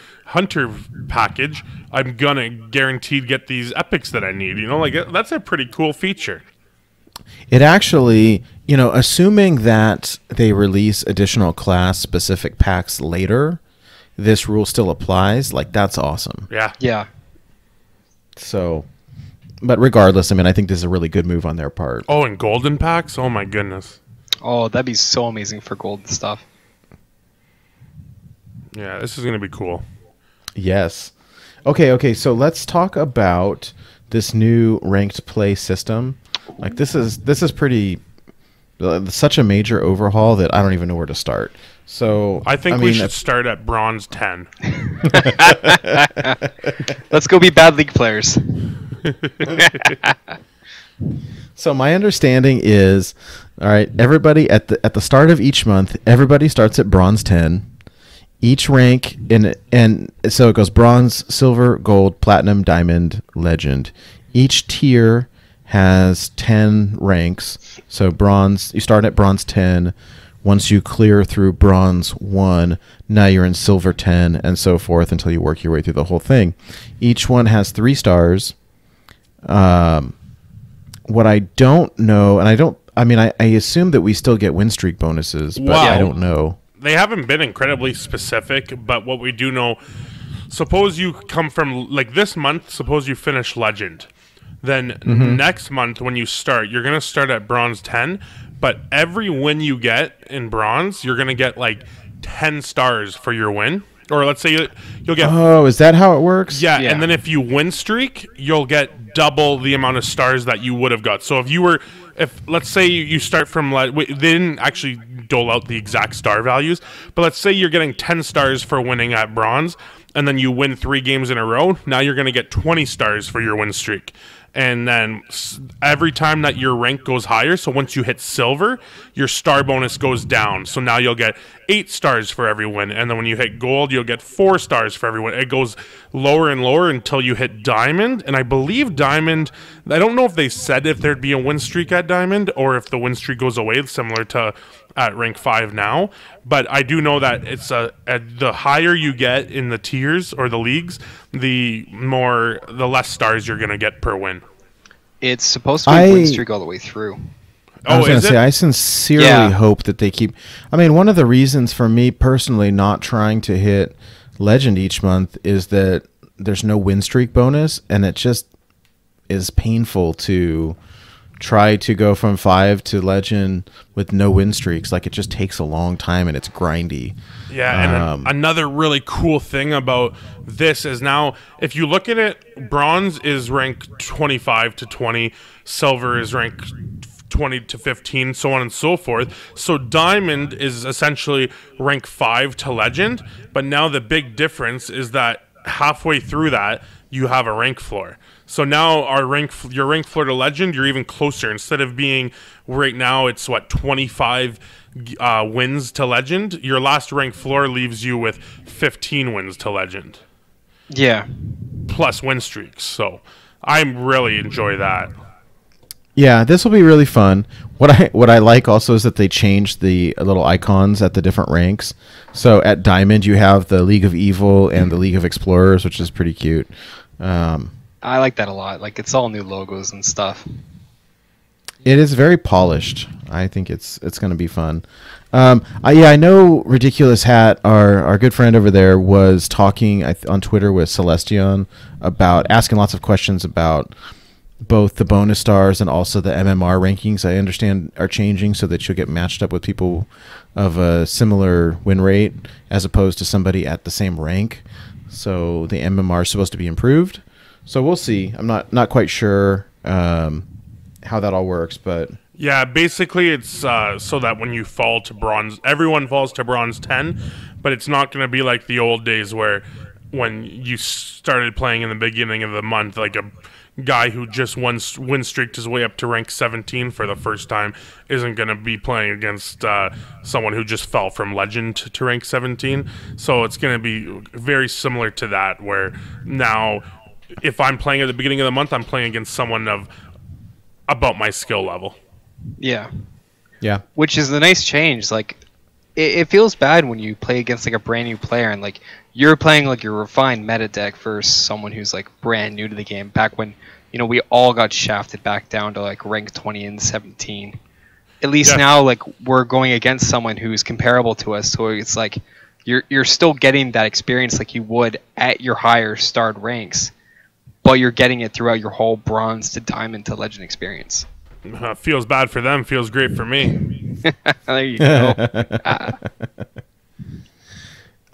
package, I'm gonna guaranteed get these epics that I need. You know, like that's a pretty cool feature. It actually, you know, assuming that they release additional class specific packs later, this rule still applies. Like that's awesome. Yeah. Yeah. So, but regardless, I mean, I think this is a really good move on their part. Oh, and golden packs? Oh my goodness. Oh, that'd be so amazing for gold stuff. Yeah, this is gonna be cool. Yes. Okay, so let's talk about this new ranked play system. Like this is pretty such a major overhaul that I don't even know where to start. So I think we should start at bronze 10. Let's go be bad league players. So my understanding is, all right, everybody at the start of each month, everybody starts at bronze 10. Each rank and so it goes bronze, silver, gold, platinum, diamond, legend. Each tier has 10 ranks. So bronze, you start at bronze 10. Once you clear through bronze 1, now you're in silver 10, and so forth until you work your way through the whole thing. Each one has 3 stars. What I don't know, and I assume that we still get win streak bonuses, but I don't know. They haven't been incredibly specific, but what we do know, suppose you come from, like this month, suppose you finish legend. Then next month when you start, you're going to start at bronze 10, but every win you get in bronze, you're going to get like 10 stars for your win. Or let's say you'll get... Oh, is that how it works? Yeah, and then if you win streak, you'll get double the amount of stars that you would have got. So if let's say you start from... They didn't actually dole out the exact star values, but let's say you're getting 10 stars for winning at bronze, and then you win 3 games in a row, now you're going to get 20 stars for your win streak. And then every time that your rank goes higher, so once you hit silver, your star bonus goes down. So now you'll get 8 stars for every win. And then when you hit gold, you'll get 4 stars for every win. It goes lower and lower until you hit diamond. And I believe diamond, I don't know if they said if there'd be a win streak at diamond or if the win streak goes away, similar to at rank 5 now. But I do know that it's the higher you get in the tiers or the leagues, the less stars you're going to get per win. It's supposed to be a win streak all the way through. I was going to say, I sincerely hope that they keep... I mean, one of the reasons for me personally not trying to hit legend each month is that there's no win streak bonus, and it just is painful to try to go from 5 to legend with no win streaks. Like, it just takes a long time, and it's grindy. Yeah, and another really cool thing about this is now, if you look at it, bronze is rank 25 to 20, silver is rank 20 to 15, so on and so forth. So diamond is essentially rank 5 to legend, but now the big difference is that halfway through that, you have a rank floor. So now your rank floor to legend, you're even closer. Instead of being right now, it's 25 wins to legend. Your last rank floor leaves you with 15 wins to legend. Yeah. Plus win streaks. So I really enjoy that. Yeah, this will be really fun. What I like also is that they changed the little icons at the different ranks. So at Diamond, you have the League of Evil and the League of Explorers, which is pretty cute. I like that a lot. Like, it's all new logos and stuff. It is very polished. I think it's going to be fun. I know Ridiculous Hat, our good friend over there, was talking on Twitter with Celestion about asking lots of questions about both the bonus stars and also the MMR rankings. I understand are changing so that you'll get matched up with people of a similar win rate as opposed to somebody at the same rank. So the MMR is supposed to be improved. So we'll see. I'm not quite sure how that all works, but yeah, basically it's so that when you fall to bronze, everyone falls to bronze 10, but it's not going to be like the old days where when you started playing in the beginning of the month, like a guy who just win streaked his way up to rank 17 for the first time isn't going to be playing against someone who just fell from legend to rank 17. So it's going to be very similar to that, where now if I'm playing at the beginning of the month, I'm playing against someone of about my skill level. Yeah. Yeah. Which is the nice change. Like, it feels bad when you play against like a brand new player and like you're playing like your refined meta deck versus someone who's like brand new to the game. Back when, you know, we all got shafted back down to like rank 20 and 17. At least now, like, we're going against someone who's comparable to us, so it's like you're still getting that experience like you would at your higher starred ranks, but you're getting it throughout your whole bronze to diamond to legend experience. Feels bad for them, feels great for me. There you go.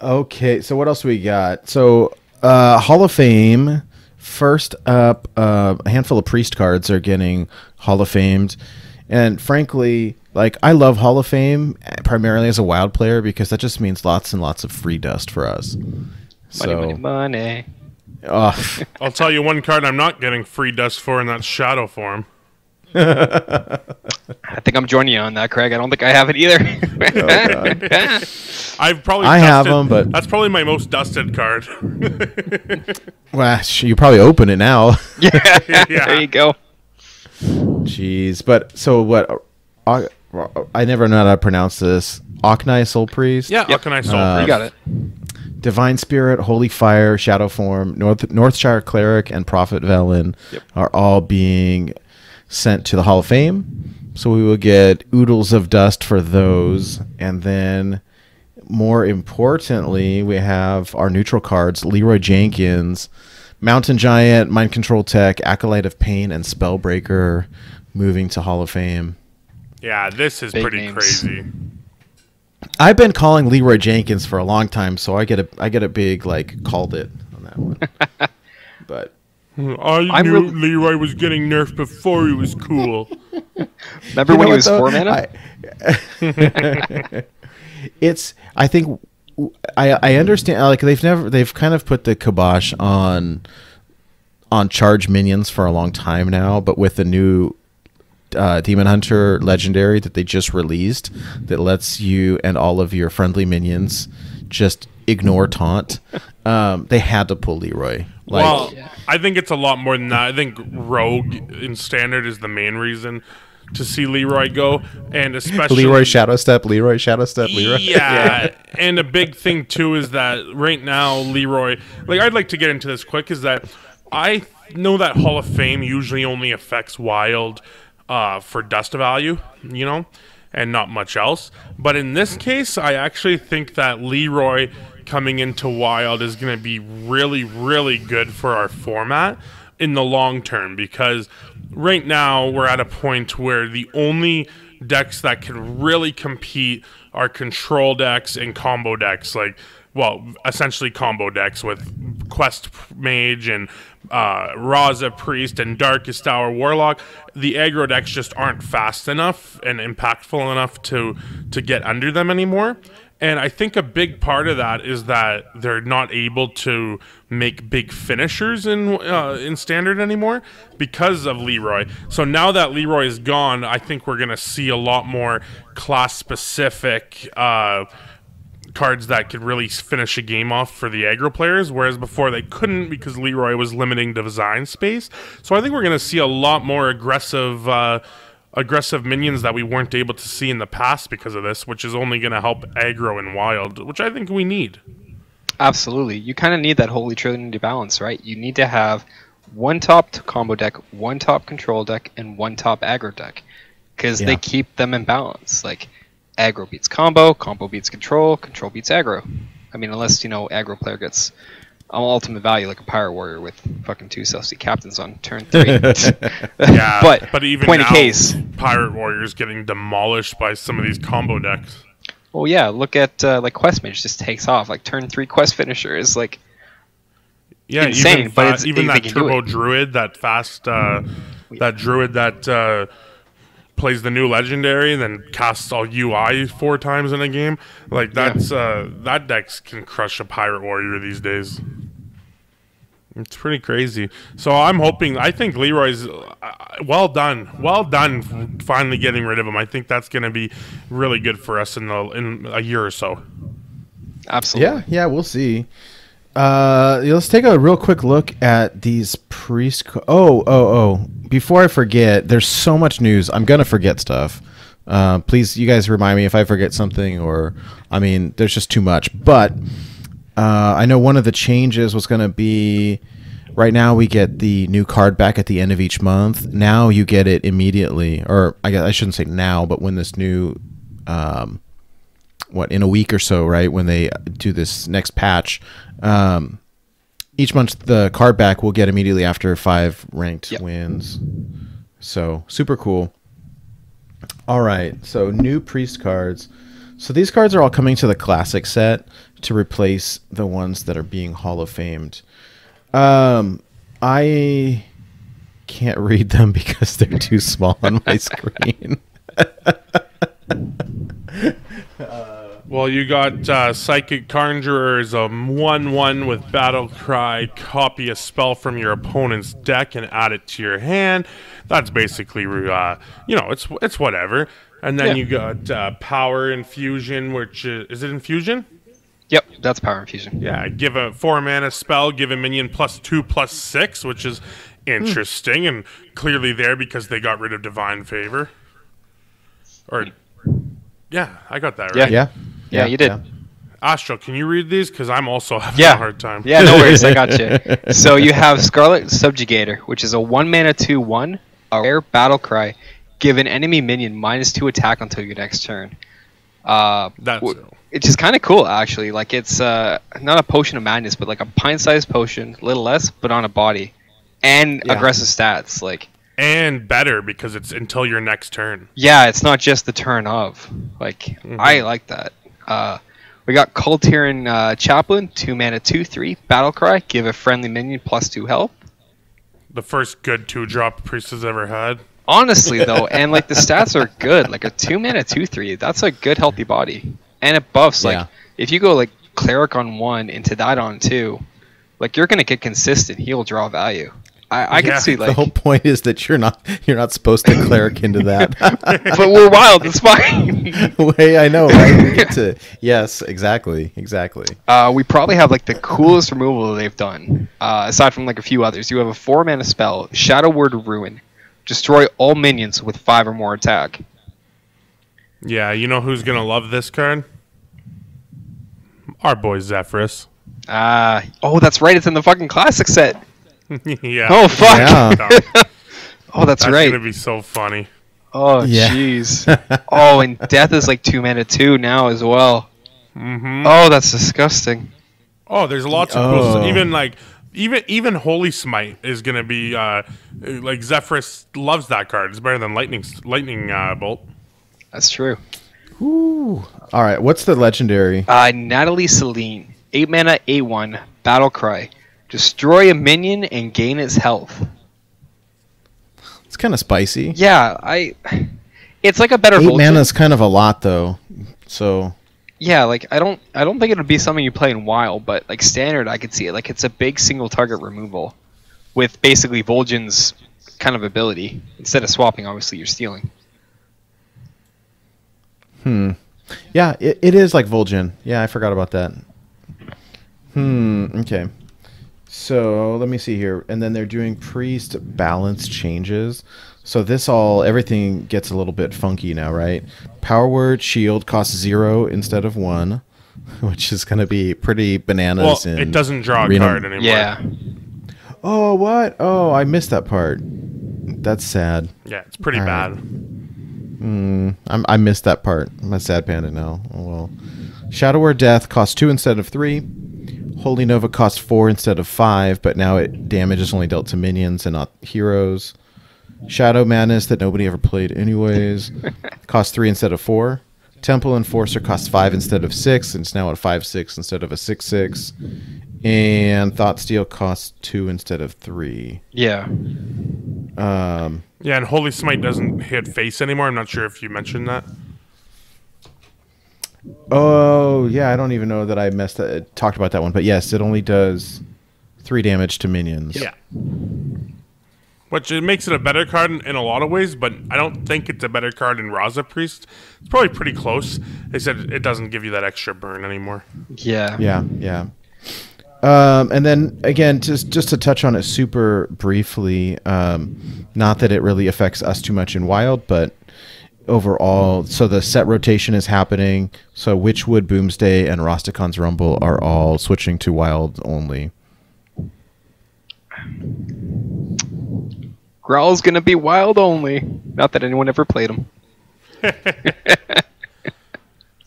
Okay, so what else we got? So Hall of Fame. First up, a handful of priest cards are getting Hall of Famed. And frankly, like, I love Hall of Fame primarily as a WoW player because that just means lots and lots of free dust for us. Money. I'll tell you one card I'm not getting free dust for, and that's Shadow Form. I think I'm joining you on that, Craig. I don't think I have it either. I have them, but that's probably my most dusted card. Well, you probably open it now. Yeah. There you go. Jeez, but so what? I never know how to pronounce this. Aknai Soul Priest. Yeah, Aknai Soul Priest. You got it. Divine Spirit, Holy Fire, Shadow Form, Northshire Cleric, and Prophet Velen are all being sent to the Hall of Fame. So we will get oodles of dust for those. And then, more importantly, we have our neutral cards, Leroy Jenkins, Mountain Giant, Mind Control Tech, Acolyte of Pain, and Spellbreaker moving to Hall of Fame. Yeah, this is Big pretty names. crazy. I've been calling Leroy Jenkins for a long time, so I get a big, like, called it on that one. But I knew Leroy was getting nerfed before he was cool. Remember when he was 4 mana? I think I understand, like, they've kind of put the kibosh on charge minions for a long time now, but with the new Demon Hunter Legendary that they just released that lets you and all of your friendly minions just ignore taunt, they had to pull Leroy. Well, I think it's a lot more than that. I think Rogue in Standard is the main reason to see Leroy go, and especially Leroy Shadow Step, Leroy Shadow Step, Leroy. Yeah, and a big thing too is that right now Leroy, like, I'd like to get into this quick, is that I know that Hall of Fame usually only affects Wild for dust value, you know, and not much else. But in this case, I actually think that Leroy coming into Wild is going to be really, really good for our format in the long term, because right now we're at a point where the only decks that can really compete are control decks and combo decks, like, well, essentially combo decks with Quest Mage and Raza Priest and Darkest Hour Warlock. The aggro decks just aren't fast enough and impactful enough to get under them anymore. And I think a big part of that is that they're not able to make big finishers in Standard anymore because of Leroy. So now that Leroy is gone, I think we're going to see a lot more class-specific cards that could really finish a game off for the aggro players, whereas before they couldn't because Leroy was limiting design space. So I think we're going to see a lot more aggressive minions that we weren't able to see in the past because of this, which is only going to help aggro and Wild, which I think we need. Absolutely. You kind of need that Holy Trinity balance, right? You need to have one top combo deck, one top control deck, and one top aggro deck, because they keep them in balance. Like aggro beats combo, combo beats control, control beats aggro. I mean, unless aggro player gets ultimate value like a pirate warrior with fucking 2 Celestial Captains on turn 3. Yeah, but even point now, of case, pirate warriors getting demolished by some of these combo decks. Well, yeah, look at like Quest Mage just takes off. Like turn 3 Quest Finisher is like insane, but even that Turbo Druid, that fast that Druid that plays the new legendary and then casts all UI 4 times in a game. Like that's that deck can crush a pirate warrior these days. It's pretty crazy. So I think Leroy's well done finally getting rid of him. I think that's going to be really good for us in a year or so. Absolutely. Yeah, we'll see. Let's take a real quick look at these priest. Before I forget, there's so much news. I'm gonna forget stuff. Please, you guys remind me if I forget something, or there's just too much. But I know one of the changes was gonna be. Right now, we get the new card back at the end of each month. Now you get it immediately, or I shouldn't say now, but when this new, in a week or so, right? When they do this next patch, each month the card back will get immediately after 5 ranked wins. So super cool. All right, so new priest cards. So these cards are all coming to the classic set to replace the ones that are being Hall of Famed. I can't read them because they're too small on my screen. Well, you got Psychic Conjurer is a 1/1 with Battle Cry. Copy a spell from your opponent's deck and add it to your hand. That's basically, it's whatever. And then you got Power Infusion, which is it Infusion? Yep, that's Power Infusion. Yeah, give a 4-mana spell, give a minion +2/+6, which is interesting and clearly there because they got rid of Divine Favor. Yeah, I got that right. Yeah, you did. Astral, can you read these? Because I'm also having a hard time. Yeah, no worries, I got you. So you have Scarlet Subjugator, which is a 1-mana 2/1, a rare battle cry. Give an enemy minion -2 attack until your next turn. It's just kind of cool, actually. Like, it's not a Potion of Madness, but like a pint-sized potion, a little less, but on a body. And aggressive stats, and better, because it's until your next turn. Yeah, it's not just the turn of. I like that. We got Cultiran Chaplain, 2-mana 2/3, Battle Cry. Give a friendly minion +2 health. The first good 2-drop Priest has ever had. Honestly, though, and the stats are good. Like a 2-mana 2/3, that's a good healthy body. And it buffs, if you go Cleric on 1 into that on 2, you're gonna get consistent heal draw value. I can see the whole point is that you're not supposed to Cleric into that. But we're wild, it's fine. Hey, I know, right? We get to exactly. We probably have the coolest removal they've done. Aside from a few others, you have a 4-mana spell, Shadow Word Ruin. Destroy all minions with 5 or more attack. Yeah, you know who's gonna love this card? Our boy Zephyrus. That's right. It's in the fucking classic set. Yeah. Oh fuck. Yeah. That's right. It's gonna be so funny. Oh jeez. Oh, and Death is 2-mana 2 now as well. Mm-hmm. Oh, that's disgusting. Oh, there's lots of cool stuff. Even Holy Smite is gonna be Zephyrus loves that card. It's better than Lightning Bolt. That's true. Ooh. All right, what's the legendary? Natalie Celine, 8-mana 8/1, Battle Cry. Destroy a minion and gain its health. It's kind of spicy. Yeah, it's a better 8 Vulture. mana is kind of a lot though. So yeah, I don't think it would be something you play in WoW, but standard I could see it. It's a big single target removal with basically Vol'jin's kind of ability. Instead of swapping, obviously you're stealing. Yeah, it is like Vol'jin. Yeah, I forgot about that. Okay. So let me see here. And then they're doing priest balance changes. So everything gets a little bit funky now, right? Power Word Shield costs 0 instead of 1, which is going to be pretty bananas. Well, it doesn't draw a card anymore. Yeah. Oh, what? Oh, I missed that part. That's sad. Yeah, it's pretty All bad. right. I missed that part. I'm a sad panda now. Oh, well. Shadow or Death costs 2 instead of 3. Holy Nova costs 4 instead of 5, but now damage is only dealt to minions and not heroes. Shadow Madness that nobody ever played anyways costs 3 instead of 4. Temple Enforcer costs 5 instead of 6, and it's now a 5/6 instead of a 6/6. And Thought Steal costs 2 instead of 3. Yeah. Yeah, and Holy Smite doesn't hit face anymore. I'm not sure if you mentioned that. Oh, yeah, I don't even know that I talked about that one. But yes, it only does 3 damage to minions. Yeah. Which it makes it a better card in a lot of ways, but I don't think it's a better card in Raza Priest. It's probably pretty close. They said it doesn't give you that extra burn anymore. Yeah. Yeah. And then, again, just to touch on it super briefly, not that it really affects us too much in Wild, but overall, so the set rotation is happening. So Witchwood, Boomsday, and Rosticon's Rumble are all switching to Wild only. Growl's gonna be Wild only. Not that anyone ever played him.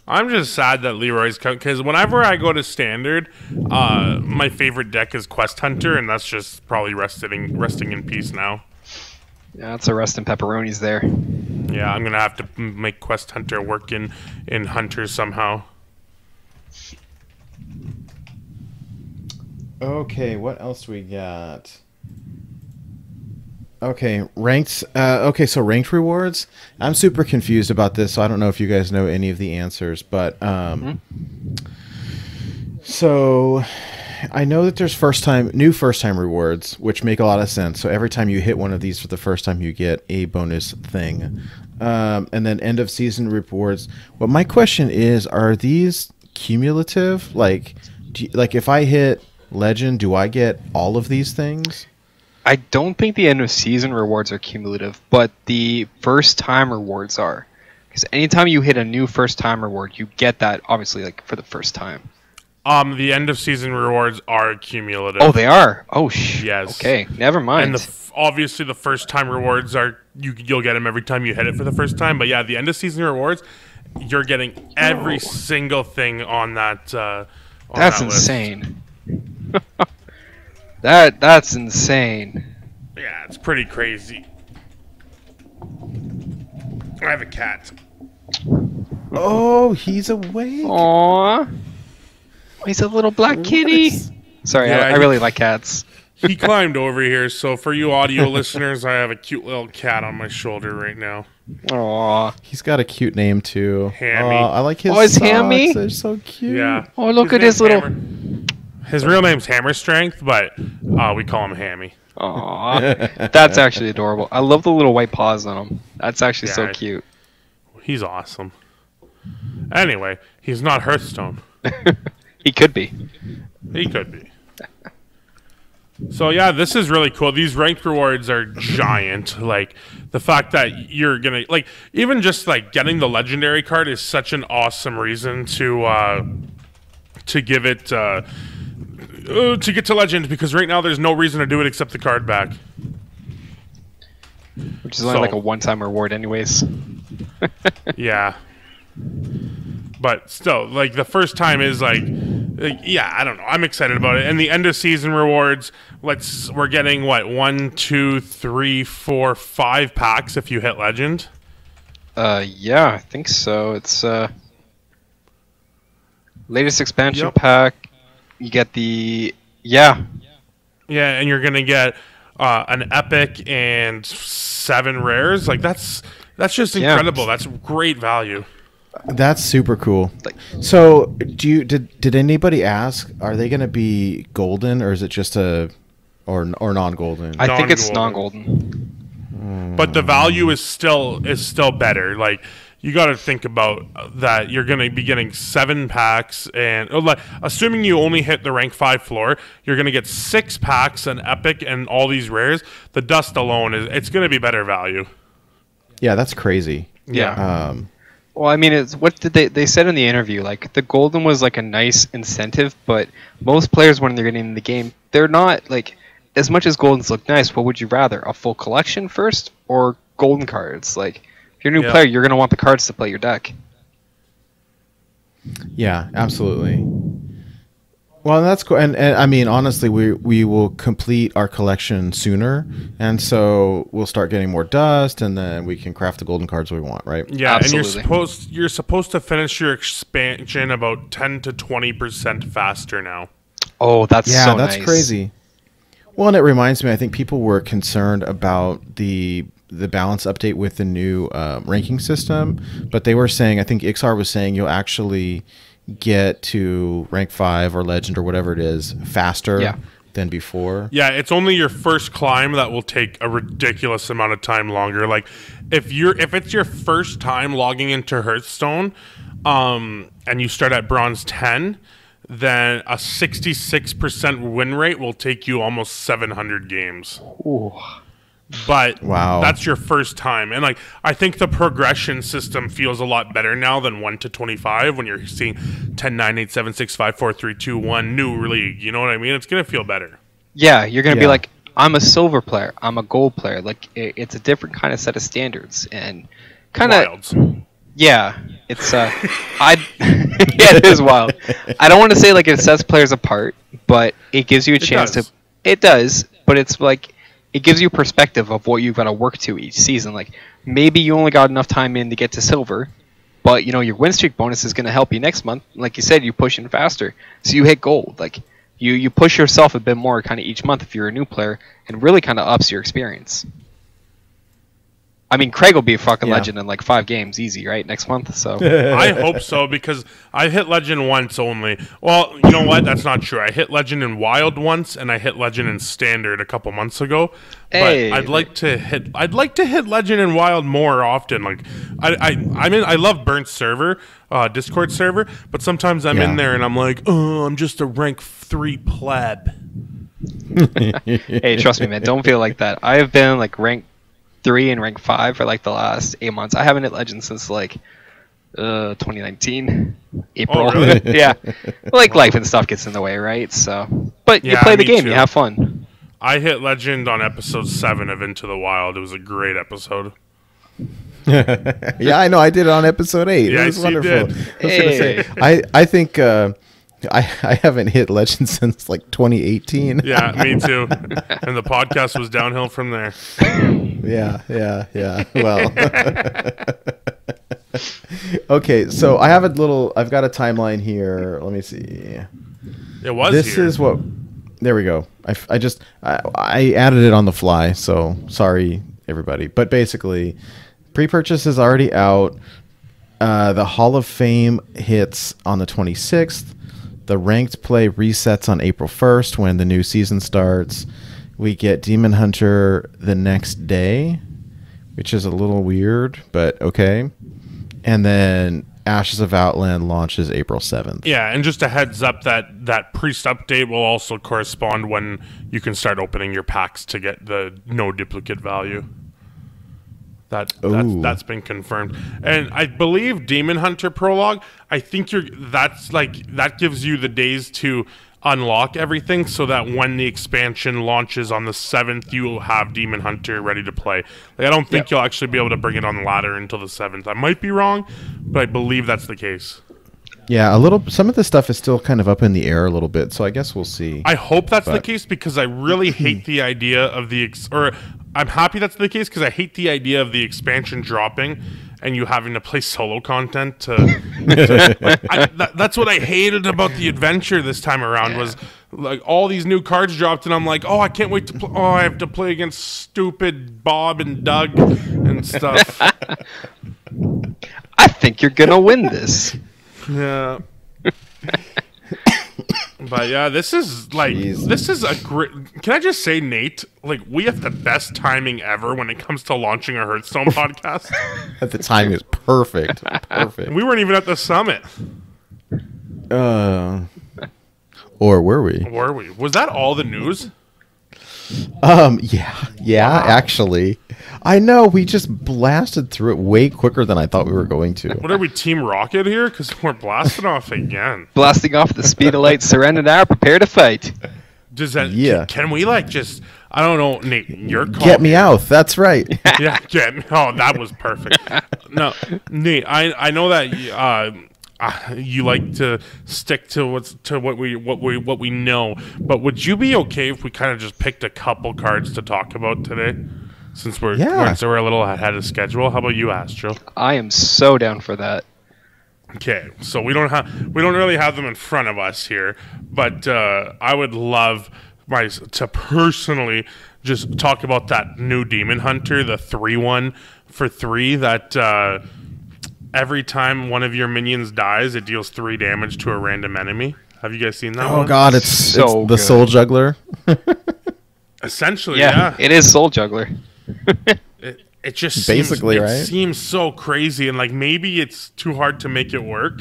I'm just sad that Leroy's because whenever I go to Standard, my favorite deck is Quest Hunter, and that's just probably resting in peace now. Yeah, it's a rest in pepperonis there. Yeah, I'm gonna have to make Quest Hunter work in Hunter somehow. Okay, what else we got? Okay, ranked. Okay, so ranked rewards. I'm super confused about this, so I don't know if you guys know any of the answers. But so I know that there's new first time rewards, which make a lot of sense. So every time you hit one of these for the first time, you get a bonus thing. And then end of season rewards. Well, my question is, are these cumulative? Like if I hit Legend, do I get all of these things? I don't think the end of season rewards are cumulative, but the first time rewards are. Because anytime you hit a new first time reward, you get that obviously like for the first time. The end of season rewards are cumulative. Oh, they are. Oh, yes. Okay, never mind. And obviously the first time rewards are you'll get them every time you hit it for the first time. But yeah, the end of season rewards, you're getting every single thing on that. That's insane. That's insane. Yeah, it's pretty crazy. I have a cat. Oh, he's awake. Aww. He's a little black kitty. Sorry, Yeah, I really like cats. He climbed over here, so for you audio listeners, I have a cute little cat on my shoulder right now. Aww. He's got a cute name too. Hammy. I like his it's socks. Hammy? They're so cute. Yeah. Oh, look at name's his little... His real name's Hammer Strength, but we call him Hammy. Aww. That's actually adorable. I love the little white paws on him. That's actually so cute. He's awesome. Anyway, he's not Hearthstone. He could be. He could be. So yeah, this is really cool. These ranked rewards are giant. Like the fact that you're gonna even just getting the legendary card is such an awesome reason to give it to get to legend, because right now there's no reason to do it except the card back. Which is only like a one-time reward anyways. Yeah. But still, the first time is yeah, I don't know. I'm excited about it. And the end of season rewards, we're getting what, 1, 2, 3, 4, 5 packs if you hit legend. Yeah, I think so. It's latest expansion pack. You get the Yeah, and you're gonna get an epic and 7 rares. That's just incredible. That's great value. That's super cool. So, did anybody ask? Are they going to be golden, or is it just or non-golden? I think it's non-golden. But the value is still better. You got to think about that. You're going to be getting 7 packs, and assuming you only hit the rank 5 floor, you're going to get 6 packs, an epic, and all these rares. The dust alone it's going to be better value. Yeah, that's crazy. Yeah. Well, I mean, what did they said in the interview? The golden was a nice incentive, but most players when they're getting in the game, they're not as much as goldens look nice, what would you rather? A full collection first or golden cards? Like, if you're a new player, you're going to want the cards to play your deck. Yeah, absolutely. Well, that's cool. And I mean, honestly, we will complete our collection sooner. And so we'll start getting more dust, and then we can craft the golden cards we want, right? Yeah, Absolutely. and you're supposed to finish your expansion about 10 to 20% faster now. Oh, that's so that's nice. crazy. Well, and it reminds me, I think people were concerned about the balance update with the new ranking system, but they were saying, I think Ixar was saying, you'll actually get to rank 5 or legend or whatever it is faster than before. Yeah, it's only your first climb that will take a ridiculous amount of time longer. Like, if it's your first time logging into Hearthstone, and you start at bronze 10, then a 66% win rate will take you almost 700 games. Ooh. But wow, that's your first time. And like, I think the progression system feels a lot better now than 1 to 25 when you're seeing 10, 9, 8, 7, 6, 5, 4, 3, 2, 1 new league. You know what I mean? It's going to feel better. Yeah, you're going to be like, I'm a silver player, I'm a gold player. Like, it's a different kind of set of standards. And kind of... Yeah, it's yeah, it is wild. I don't want to say like it sets players apart, but it gives you a chance to. It does, but it's like it gives you perspective of what you've got to work to each season. Like, maybe you only got enough time in to get to silver, but you know your win streak bonus is going to help you next month. Like you said, you push in faster, so you hit gold. Like you push yourself a bit more kind of each month if you're a new player, and really kind of ups your experience. I mean, Craig will be a fucking legend in like 5 games easy, right? Next month, so. I hope so, because I hit legend once only. Well, you know what? That's not true. I hit legend in wild once, and I hit legend in standard a couple months ago. Hey, but I'd like to hit legend in wild more often. Like, I love Burnt server, Discord server, but sometimes I'm in there and I'm like, oh, I'm just a rank 3 pleb. Hey, trust me, man. Don't feel like that. I have been like rank 3 and rank 5 for like the last 8 months. I haven't hit legend since like 2019 April. Oh, really? Yeah, like life and stuff gets in the way, right? So, but you play the game, you have fun. I hit legend on episode 7 of Into the Wild. It was a great episode. Yeah, I know. I did it on episode 8. Yeah, it was wonderful. You I did. was gonna say, I think I haven't hit legend since like 2018. Yeah, me too. And the podcast was downhill from there. Yeah. Well, okay. So I've got a timeline here. Let me see. It was. This here. is what. There we go. I added it on the fly. So sorry, everybody. But basically, pre-purchase is already out. The Hall of Fame hits on the 26th. The ranked play resets on April 1st when the new season starts. We get Demon Hunter the next day, which is a little weird, but okay. And then Ashes of Outland launches April 7th. Yeah, and just a heads up that priest update will also correspond when you can start opening your packs to get the no duplicate value. That's been confirmed. And I believe Demon Hunter Prologue, I think that gives you the days to unlock everything so that when the expansion launches on the 7th, you will have Demon Hunter ready to play. Like, I don't think you'll actually be able to bring it on the ladder until the 7th. I might be wrong, but I believe that's the case. Yeah, some of the stuff is still kind of up in the air a little bit, so I guess we'll see. I hope that's the case, because I really hate the idea of I'm happy that's the case, because I hate the idea of the expansion dropping and you having to play solo content that's what I hated about the adventure this time around. Was like all these new cards dropped and I'm like, oh, I can't wait to play. Oh, I have to play against stupid Bob and Doug and stuff. I think you're gonna win this. Yeah. But yeah, this is a great. Can I just say, Nate? Like, we have the best timing ever when it comes to launching a Hearthstone podcast. The timing is perfect. Perfect. We weren't even at the summit. Or were we? Was that all the news? Yeah, actually. I know, we just blasted through it way quicker than I thought we were going to. What are we, Team Rocket here? Because we're blasting off again. Blasting off the speed of light, surrender now, prepare to fight. Does that? Yeah. Can we like just? I don't know, Nate. You're calling. Get me out. That's right. Yeah, get me. Oh, that was perfect. No, Nate. I know that you like to stick to what we know. But would you be okay if we kind of just picked a couple cards to talk about today, since we're a little ahead of schedule? How about you, Astro? I am so down for that. Okay, so we don't really have them in front of us here, but I would love to personally just talk about that new Demon Hunter, the 3/1 for 3 that every time one of your minions dies, it deals 3 damage to a random enemy. Have you guys seen that? Oh god, it's the good. Soul Juggler. Essentially, yeah. It is Soul Juggler. It just basically seems, right. It seems so crazy, and like maybe it's too hard to make it work,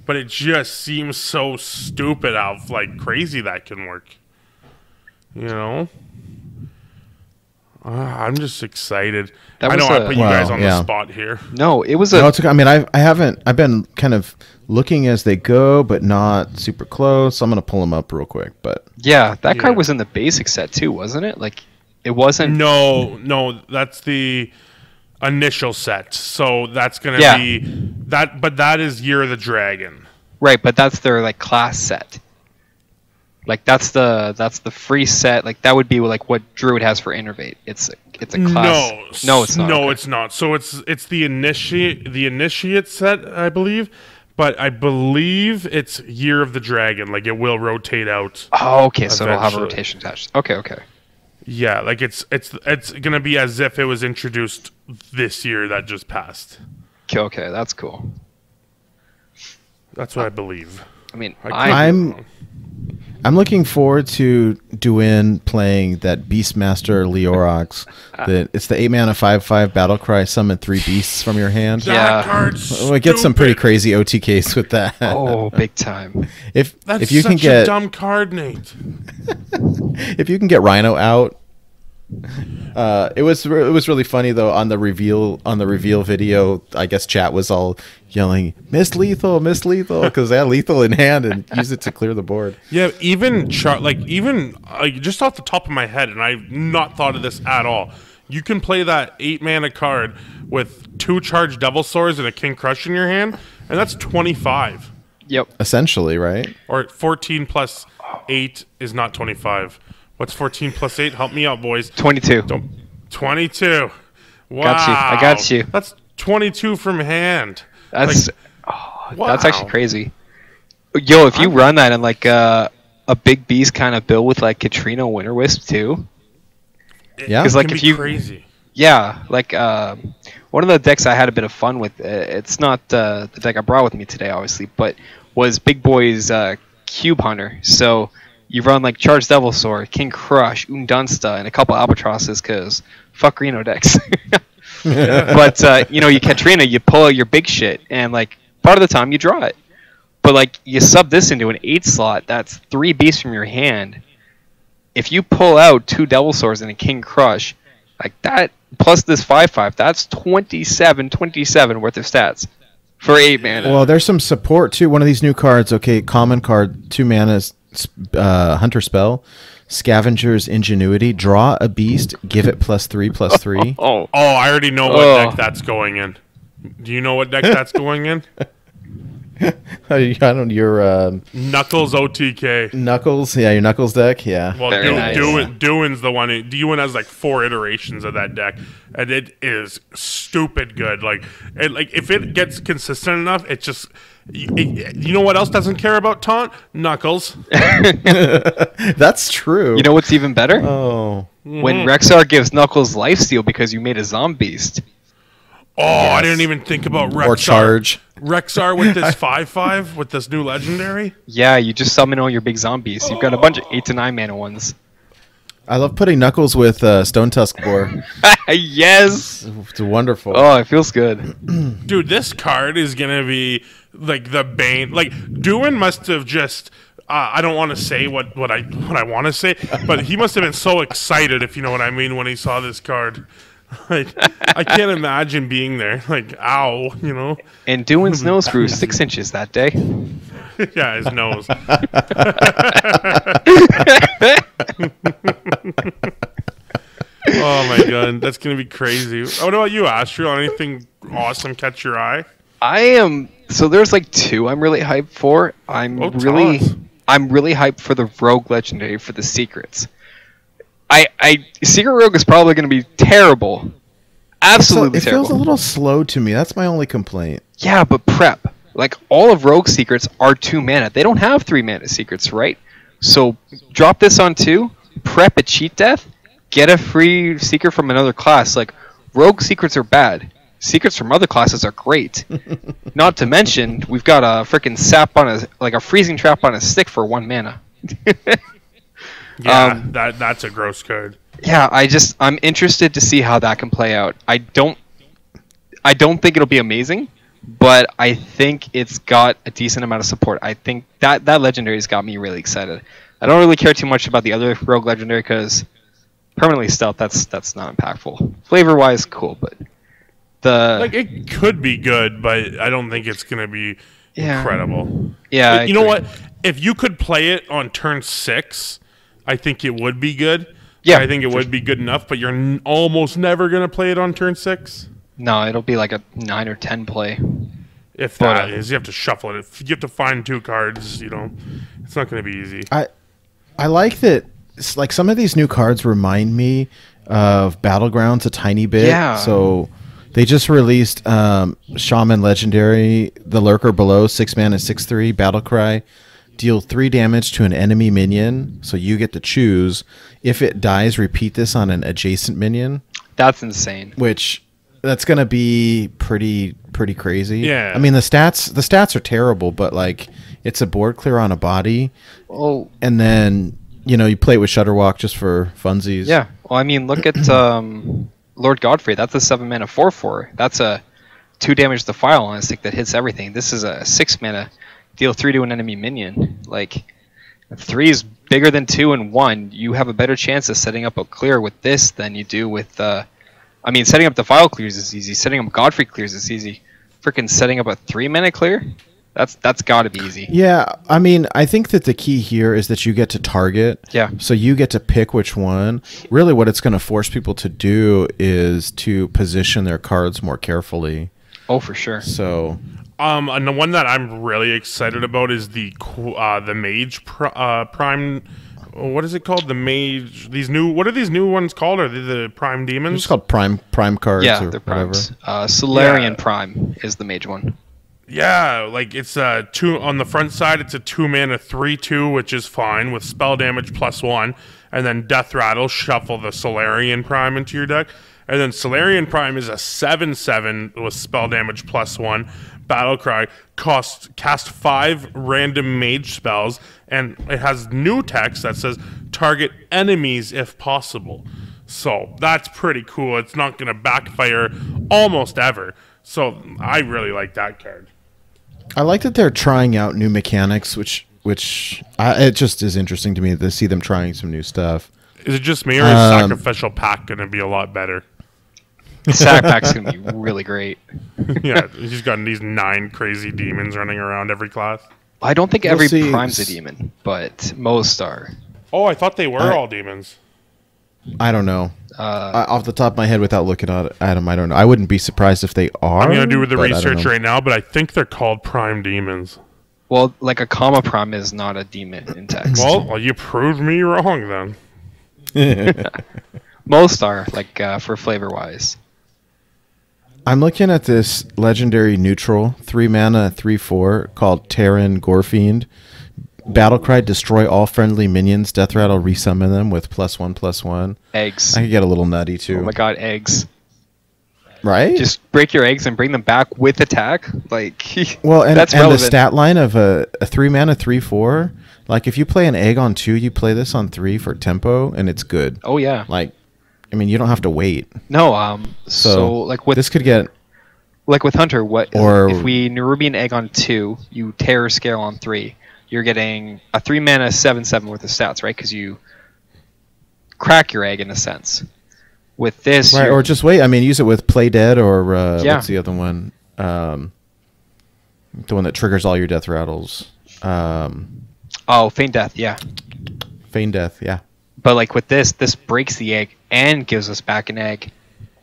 but it just seems so stupid how like crazy that can work. You know, I'm just excited. I know I put you guys on the spot here. No, it was No, it's okay. I mean, I haven't. I've been kind of looking as they go, but not super close. I'm gonna pull them up real quick, but yeah, that card was in the basic set too, wasn't it? Like, it wasn't. No, that's the initial set. So that's gonna be that, but that is Year of the Dragon. Right, but that's their like class set. Like that's the free set. Like that would be like what Druid has for Innervate. It's a class. No, it's not. No, it's not. So it's the initiate set, I believe. But I believe it's Year of the Dragon. Like it will rotate out. Oh, okay. So it'll have a eventually. rotation attached. Okay. Yeah, like it's gonna be as if it was introduced this year that just passed. Okay, that's cool. That's what I believe. I mean, I'm looking forward to Duin playing that Beastmaster Leorox. It's the 8-mana 5/5 Battlecry. Summon 3 beasts from your hand. That card's we get some pretty crazy OTKs with that. Oh, big time. If you such can get a dumb card, Nate. if you can get Rhino out. It was really funny though on the reveal video. I guess chat was all yelling Miss Lethal because they had lethal in hand and used it to clear the board. Yeah, even just off the top of my head, and I've not thought of this at all. You can play that 8-mana card with 2 charged Devil Swords and a King Crush in your hand, and that's 25. Yep. Essentially, right? Or 14 plus 8 is not 25. What's 14 plus 8? Help me out, boys. 22. 22. Wow. I got you. That's 22 from hand. That's wow. That's actually crazy. Yo, if you run that in like a big beast kind of build with like Katrina Winter Wisp too. Yeah. Because like if you crazy. Yeah, like one of the decks I had a bit of fun with. It's not the deck I brought with me today, obviously, but was Big Boy's Cube Hunter. So you run like Charged Devil Sword, King Crush, Undunsta, and a couple Albatrosses because fuck Reno decks. But you Katrina, you pull out your big shit, and like part of the time you draw it. But like you sub this into an 8 slot, that's 3 beasts from your hand. If you pull out 2 Devil Swords and a King Crush, like that plus this 5/5, that's 27 worth of stats for 8 mana. Well, there's some support too. One of these new cards, okay, common card, 2 mana, Hunter Spell, Scavenger's Ingenuity. Draw a beast, give it +3/+3. Oh, I already know what deck that's going in. Do you know what deck that's going in? I don't. Your Knuckles OTK. Knuckles, yeah, your Knuckles deck, yeah. Well, Nice. Duin's the one. Duin has like 4 iterations of that deck, and it is stupid good. Like if it gets consistent enough, it just. You know what else doesn't care about taunt? Knuckles. That's true. You know what's even better? Oh, When Rexar gives Knuckles lifesteal because you made a Zombeast. Oh, yes. I didn't even think about Rexar. Or charge. Rexar with this 5/5 with this new legendary. Yeah, you just summon all your big zombies. You've got a bunch of 8 to 9 mana ones. I love putting Knuckles with Stone Tusk Boar. Yes. It's wonderful. Oh, it feels good. Dude, this card is gonna be like the bane. Like Duin must have just. I don't want to say what I want to say, but he must have been so excited, if you know what I mean, when he saw this card. Like, I can't imagine being there. Like, ow, you know. And Duin's nose grew 6 inches that day. Yeah, his nose. Oh my god, that's gonna be crazy. What about you, Astral? Anything awesome catch your eye? I am. So there's like two I'm really hyped for. I'm really hyped for the Rogue Legendary for the secrets. Secret Rogue is probably going to be terrible. Absolutely it terrible. feels a little slow to me. That's my only complaint. Yeah, but prep. Like, all of Rogue secrets are 2 mana. They don't have 3 mana secrets, right? So, drop this on 2, prep a cheat death, get a free secret from another class. Like, Rogue secrets are bad. Secrets from other classes are great. Not to mention, we've got a freaking sap on a freezing trap on a stick for 1 mana. Yeah, that's a gross card. Yeah, I'm interested to see how that can play out. I don't think it'll be amazing, but I think it's got a decent amount of support. I think that legendary's got me really excited. I don't really care too much about the other Rogue Legendary because permanently stealth, that's not impactful. Flavor wise, cool, but it could be good, but I don't think it's gonna be incredible. Yeah, you know what? If you could play it on turn 6, I think it would be good. Yeah, I think it would be good enough, but you're almost never gonna play it on turn 6. No, it'll be like a 9 or 10 play. If that is, you have to shuffle it. If you have to find 2 cards, it's not gonna be easy. I like that. Like, some of these new cards remind me of Battlegrounds a tiny bit. Yeah. So they just released Shaman Legendary, the Lurker Below, 6 mana, 6/3 Battlecry. Deal 3 damage to an enemy minion, so you get to choose. If it dies, repeat this on an adjacent minion. That's insane. That's gonna be pretty crazy. Yeah. I mean, the stats are terrible, but like, it's a board clear on a body. Oh. And then you play it with Shudderwalk just for funsies. Yeah. Well, I mean, look at Lord Godfrey. That's a 7 mana 4/4. That's a 2 damage to file on a stick that hits everything. This is a 6 mana. Deal 3 to an enemy minion. Like, 3 is bigger than 2 and 1. You have a better chance of setting up a clear with this than you do with. Setting up the file clears is easy. Setting up Godfrey clears is easy. Freaking setting up a 3 mana clear, that's got to be easy. Yeah, I mean, I think that the key here is that you get to target. Yeah. So you get to pick which one. Really, what it's going to force people to do is to position their cards more carefully. Oh, for sure. So. And the one that I'm really excited about is the Mage Prime. What is it called? The Mage. What are these new ones called? Are they the Prime Demons? It's called Prime cards. Yeah, or they're whatever. primes. Solarian Prime is the mage one. Yeah, like it's 2 on the front side. It's a 2 mana 3/2, which is fine with spell damage +1, and then Death Rattle. Shuffle the Solarian Prime into your deck, and then Solarian Prime is a 7/7 with spell damage +1. Battlecry cast 5 random mage spells, and it has new text that says target enemies if possible. So that's pretty cool. It's not going to backfire almost ever. So I really like that card. I like that they're trying out new mechanics, which it just is interesting to me to see them trying some new stuff. Is it just me, or is Sacrificial Pact going to be a lot better? Sac Pack's going to be really great. Yeah, he's got these 9 crazy demons running around every class. I don't think We'll every see. prime's a demon, but most are. Oh, I thought they were all demons. I don't know. Off the top of my head, without looking at them, I don't know. I wouldn't be surprised if they are. I'm going to do the but I don't research know. right now, but I think they're called Prime Demons. Well, like a comma prime is not a demon in text. Well, you proved me wrong then. Most are, like, for flavor-wise. I'm looking at this legendary neutral 3 mana 3/4 called Terran Gorefiend. Battlecry, destroy all friendly minions. Death Rattle, resummon them with +1/+1. Eggs. I could get a little nutty too. Oh my god, eggs. Right? Just break your eggs and bring them back with attack. Like, well, and, that's and the relevant. stat line of a 3 mana 3/4. Like, if you play an egg on 2, you play this on 3 for tempo, and it's good. Oh yeah. Like, I mean, you don't have to wait. No. So like with this could get like with Hunter, or if we Nerubian egg on 2, you Terror Scale on 3. You're getting a 3 mana 7/7 worth of stats, right? Because you crack your egg in a sense. With this, right, or just wait. I mean, use it with Play Dead or Yeah. what's the other one? The one that triggers all your death rattles. Oh, Feign Death, yeah. Feign Death, yeah. But like with this breaks the egg and gives us back an egg,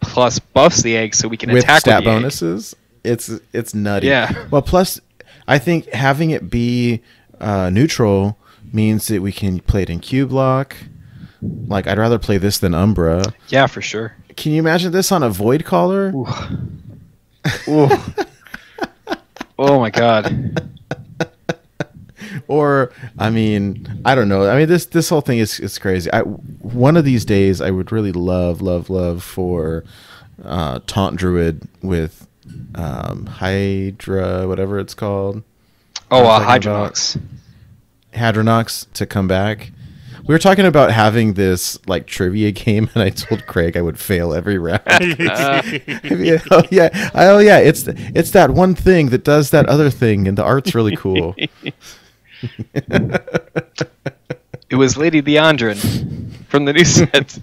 plus buffs the egg so we can with attack stat with the bonuses. It's nutty. Yeah. Well, plus I think having it be neutral means that we can play it in Q block. Like, I'd rather play this than Umbra. Yeah, for sure. Can you imagine this on a Void Caller? Ooh. Ooh. Oh my god. Or, I mean, I don't know. I mean, this whole thing is crazy. One of these days, I would really love for Taunt Druid with Hydra, whatever it's called. Oh, Hydronox. Hadronox to come back. We were talking about having this like trivia game, and I told Craig I would fail every round. Oh yeah, it's that one thing that does that other thing, and the art's really cool. It was Lady Leandrin from the new set.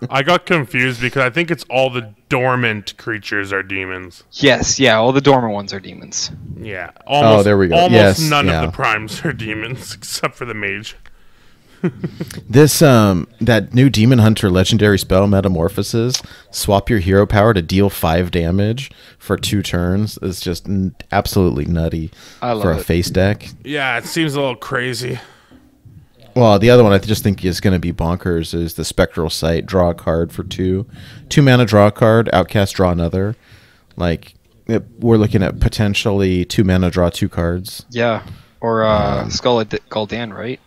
I got confused because I think it's all the dormant creatures are demons. Yes, yeah, all the dormant ones are demons. Yeah. Almost, there we go. Almost Yes, none yeah. of the primes are demons except for the mage. This that new Demon Hunter legendary spell Metamorphosis, swap your hero power to deal 5 damage for 2 turns, is just absolutely nutty for a face deck. Yeah, it seems a little crazy. Well, the other one I just think is going to be bonkers is the Spectral Sight, draw a card for 2. 2 mana, draw a card, outcast, draw another. Like, we're looking at potentially 2 mana, draw 2 cards. Yeah, or Skull Gul'dan, right?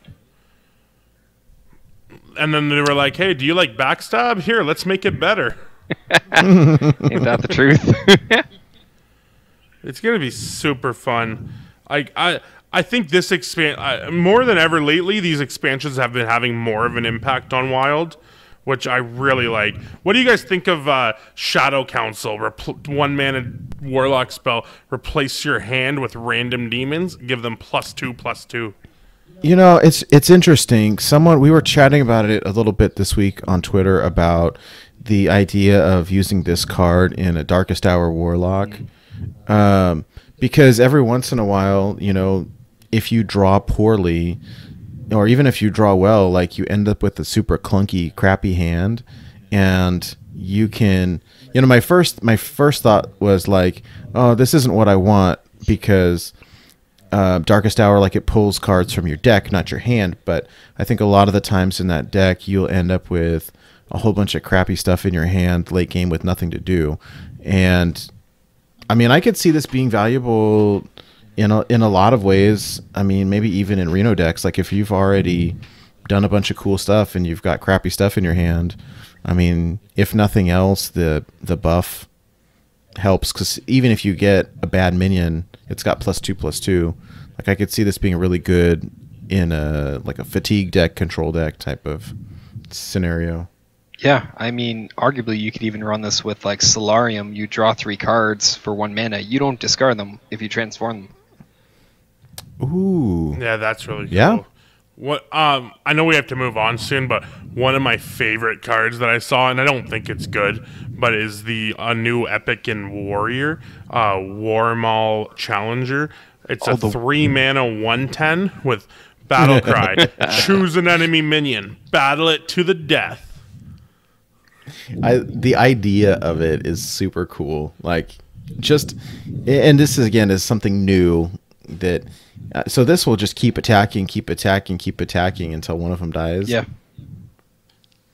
And then they were like, hey, do you like backstab? Here, let's make it better. Ain't that the truth? It's going to be super fun. I think this more than ever lately, these expansions have been having more of an impact on Wild, which I really like. What do you guys think of Shadow Council? 1 mana Warlock spell, replace your hand with random demons, give them +2/+2. You know, it's interesting. We were chatting about it a little bit this week on Twitter about the idea of using this card in a Darkest Hour Warlock. Because every once in a while, you know, if you draw poorly, or even if you draw well, like you end up with a super clunky, crappy hand, and you can, you know, my first thought was like, oh, this isn't what I want, because Darkest Hour, like, it pulls cards from your deck, not your hand. But I think a lot of the times in that deck, you'll end up with a whole bunch of crappy stuff in your hand late game with nothing to do. And I mean, I could see this being valuable in a lot of ways. I mean, maybe even in Reno decks. Like, if you've already done a bunch of cool stuff and you've got crappy stuff in your hand, I mean, if nothing else, the buff helps, because even if you get a bad minion, it's got +2/+2. Like, I could see this being really good in a fatigue deck, control deck type of scenario. Yeah, I mean, arguably you could even run this with like Solarium. You draw 3 cards for 1 mana. You don't discard them if you transform them. Ooh. Yeah, that's really cool. Yeah. What I know we have to move on soon, but one of my favorite cards that I saw, and I don't think it's good, but is the new Epic and Warrior, Warmaul Challenger. It's a 3 mana 1/10 with Battle Cry. Choose an enemy minion, battle it to the death. The idea of it is super cool. Like, just, and this is, again, is something new that. So this will just keep attacking until one of them dies. Yeah.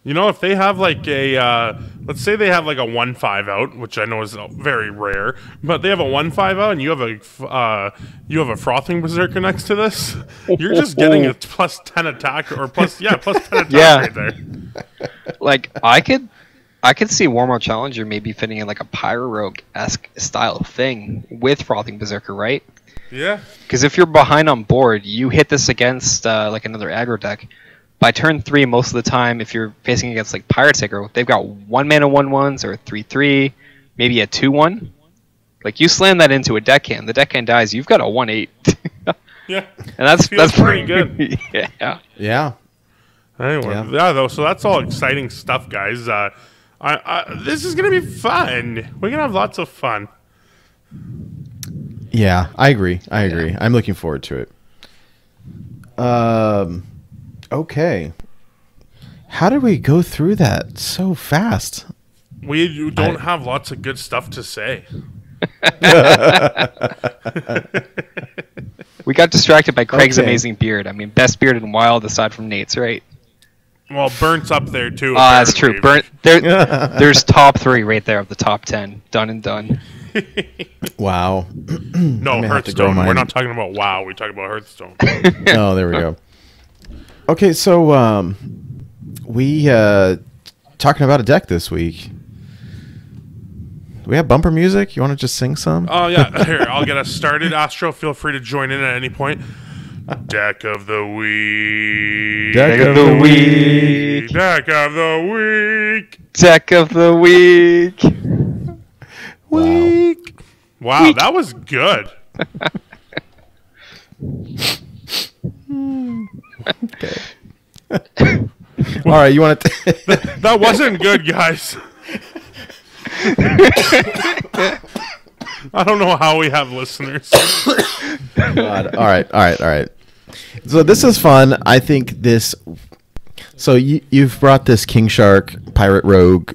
You know, if they have like a, let's say they have like a 1/5 out, which I know is very rare, but they have a 1/5 out, and you have a Frothing Berserker next to this, you're just getting a +10 attack, or +10 attack right there. Like, I could see Warmaul Challenger maybe fitting in like a Pyro Rogue-esque style thing with Frothing Berserker, right? Yeah. Because if you're behind on board, you hit this against like another aggro deck. By turn 3, most of the time, if you're facing against like Pirates Aggro, they've got 1 mana 1/1s or 3/3, maybe a 2/1. Like, you slam that into a deckhand, the deckhand dies, you've got a 1/8. Yeah. And that's pretty good. Yeah. Yeah. Anyway, yeah, though. So that's all exciting stuff, guys. This is gonna be fun. We're gonna have lots of fun. Yeah, I agree. I'm looking forward to it. Okay. How did we go through that so fast? We don't have lots of good stuff to say. We got distracted by Craig's Okay. amazing beard. I mean, best beard in Wild aside from Nate's, right? Well, Burnt's up there too. That's true. apparently. Burnt. There's top 3 right there of the top 10. Done and done. Wow. No, have to grow Hearthstone. We're mine. not talking about WoW. We talk about Hearthstone. Oh, there we go. Okay, so we talking about a deck this week. Do we have bumper music? You want to just sing some? Oh, yeah. Here, I'll get us started. Astro, feel free to join in at any point. Deck of the week. Deck of the week. Deck of the week. Deck of the week. Week. Wow, that was good. Okay. All right, you want to? That wasn't good, guys. I don't know how we have listeners. God. All right. So this is fun. I think this. So you've brought this King Shark Pirate Rogue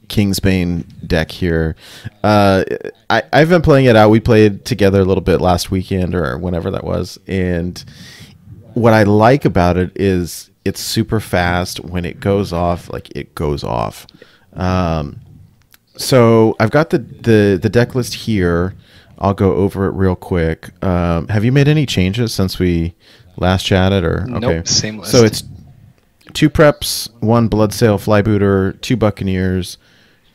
Kingsbane deck here. I've been playing it out. We played together a little bit last weekend or whenever that was, and what I like about it is it's super fast. When it goes off, like it goes off. So I've got the deck list here. I'll go over it real quick. Have you made any changes since we last chatted? Or Nope, okay, same list. So it's 2 preps, 1 Bloodsail Flybooter, 2 Buccaneers,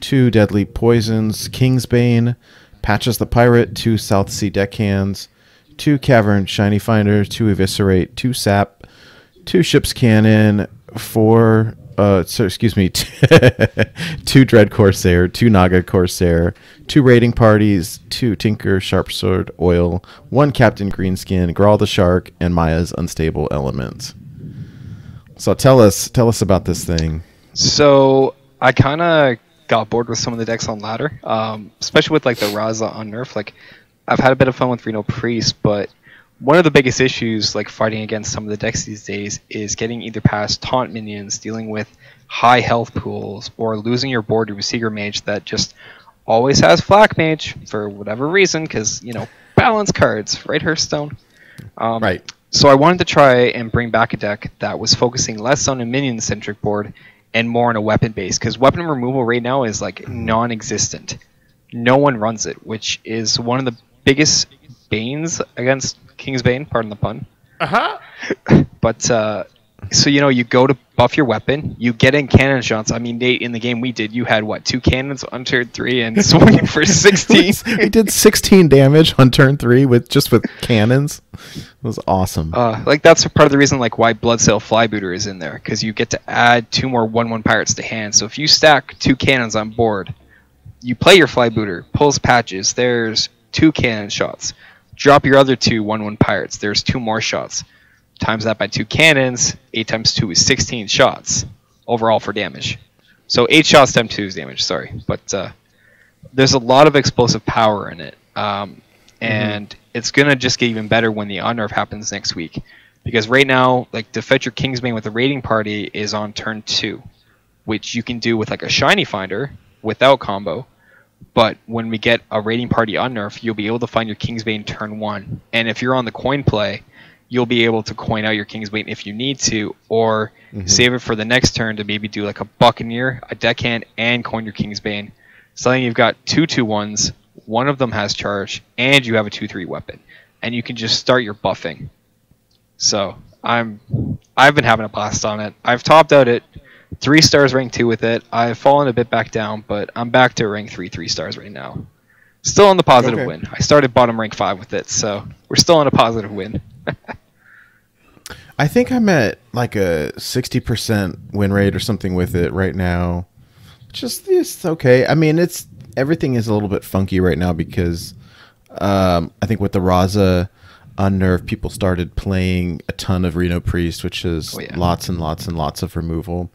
2 Deadly Poisons, Kingsbane, Patches the Pirate, 2 South Sea Deckhands, 2 Cavern Shiny Finders, 2 Eviscerate, 2 Sap, 2 Ship's Cannon, 2 Dread Corsair, 2 Naga Corsair, 2 Raiding Parties, 2 Tinker Sharpsword Oil, 1 Captain Greenskin, Grawl the Shark, and Maya's Unstable Element. So tell us about this thing. So I kind of got bored with some of the decks on ladder, especially with like the Raza on nerf. Like I've had a bit of fun with Reno Priest, but one of the biggest issues like fighting against some of the decks these days is getting either past taunt minions, dealing with high health pools, or losing your board to a Seeker Mage that just always has Flak Mage for whatever reason, because balance cards, right, Hearthstone? Right. So I wanted to try and bring back a deck that was focusing less on a minion-centric board and more on a weapon base, because weapon removal right now is like non-existent. No one runs it, which is one of the biggest banes against Kingsbane, pardon the pun. Uh-huh. But so you go to buff your weapon, you get in cannon shots. I mean, Nate, in the game we did, you had what, 2 cannons on turn 3 and swinging for 16. We did 16 damage on turn 3 with cannons. It was awesome. Like that's part of the reason like why Bloodsail Flybooter is in there, because you get to add 2 more 1/1 pirates to hand. So if you stack 2 cannons on board, you play your Flybooter, pulls patches, there's 2 cannon shots. Drop your other 2 1/1 pirates, there's 2 more shots. Times that by 2 cannons, 8 times 2 is 16 shots overall for damage. So 8 shots times 2 is damage, sorry. But there's a lot of explosive power in it. And it's going to just get even better when the unnerf happens next week. Because right now, like to fetch your Kingsbane with a raiding party is on turn 2, which you can do with like a Shiny Finder without combo. But when we get a raiding party unnerf, you'll be able to find your Kingsbane turn 1. And if you're on the coin play, you'll be able to coin out your Kingsbane if you need to, or save it for the next turn to maybe do like a Buccaneer, a Deckhand, and coin your Kingsbane. So then you've got 2 2/1s, one of them has charge, and you have a 2/3 weapon. And you can just start your buffing. So I've been having a blast on it. I've topped out at 3 stars rank 2 with it. I've fallen a bit back down, but I'm back to rank 3 stars right now. Still on the positive win. I started bottom rank 5 with it, so we're still on a positive win. I think I'm at like a 60% win rate or something with it right now. It's okay. I mean, everything is a little bit funky right now because I think with the Raza unnerf, people started playing a ton of Reno Priest, which is lots and lots and lots of removal.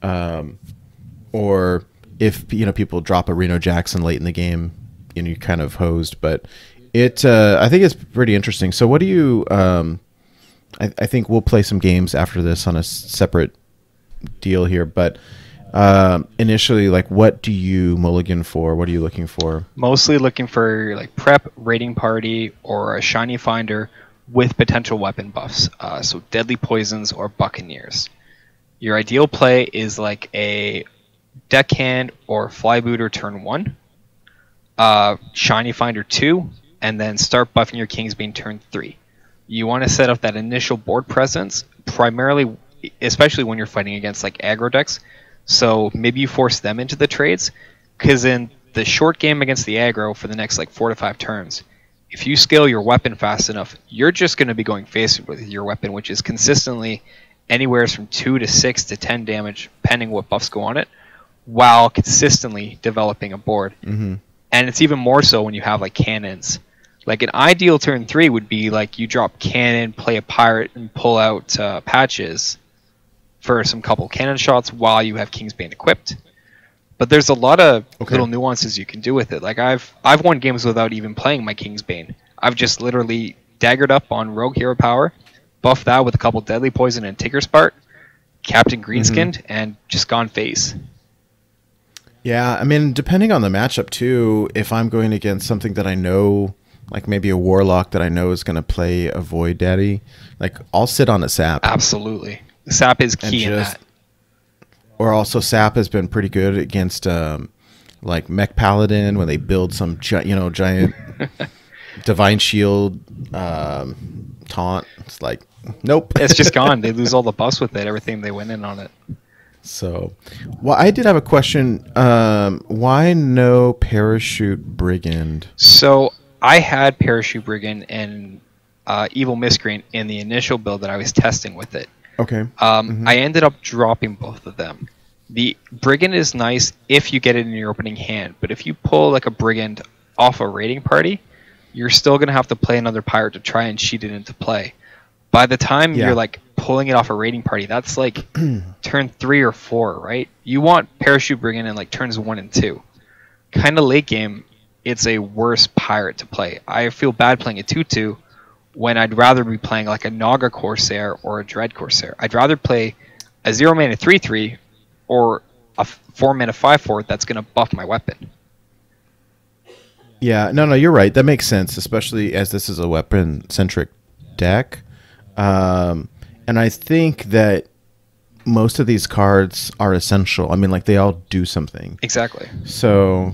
Or if people drop a Reno Jackson late in the game, you're kind of hosed. But I think it's pretty interesting. So what do you? I think we'll play some games after this on a separate deal here, but initially, like, what do you mulligan for? What are you looking for? Mostly looking for like prep, raiding party, or a shiny finder with potential weapon buffs. So deadly poisons or buccaneers. Your ideal play is like a deckhand or flybooter turn 1, shiny finder 2, and then start buffing your Kingsbane turn 3. You want to set up that initial board presence, primarily, especially when you're fighting against like aggro decks. So maybe you force them into the trades, because in the short game against the aggro for the next like 4 to 5 turns, if you scale your weapon fast enough, you're just going to be going face with your weapon, which is consistently anywhere from 2 to 6 to 10 damage, depending what buffs go on it, while consistently developing a board. Mm-hmm. And it's even more so when you have like cannons. Like an ideal turn 3 would be like you drop cannon, play a pirate, and pull out patches for some couple cannon shots while you have Kingsbane equipped. But there's a lot of little nuances you can do with it. Like I've won games without even playing my Kingsbane. I've just literally daggered up on Rogue Hero Power, buffed that with a couple Deadly Poison and Tinker Spark, Captain Greenskinned, and just gone face. Yeah, I mean, depending on the matchup too, if I'm going against something that I know, like maybe a Warlock that I know is going to play a Void Daddy, like I'll sit on a Sap. Absolutely. Sap is key in that. Or also Sap has been pretty good against like Mech Paladin when they build some giant Divine Shield taunt. It's like, nope. It's just gone. They lose all the buffs with it, everything they went in on it. So, well, I did have a question. Why no Parachute Brigand? So I had Parachute Brigand and Evil Miscreant in the initial build that I was testing with it. Okay. I ended up dropping both of them. The Brigand is nice if you get it in your opening hand, but if you pull like a Brigand off a raiding party, you're still going to have to play another pirate to try and cheat it into play. By the time you're like pulling it off a raiding party, that's like turn 3 or 4, right? You want Parachute Brigand in like turns 1 and 2. Kind of late game, it's a worse pirate to play. I feel bad playing a 2/2 when I'd rather be playing like a Naga Corsair or a Dread Corsair. I'd rather play a 0 mana 3/3 or a 4 mana 5/4 that's going to buff my weapon. Yeah, no, you're right. That makes sense, especially as this is a weapon-centric deck. And I think that most of these cards are essential. I mean, like, they all do something. Exactly. So,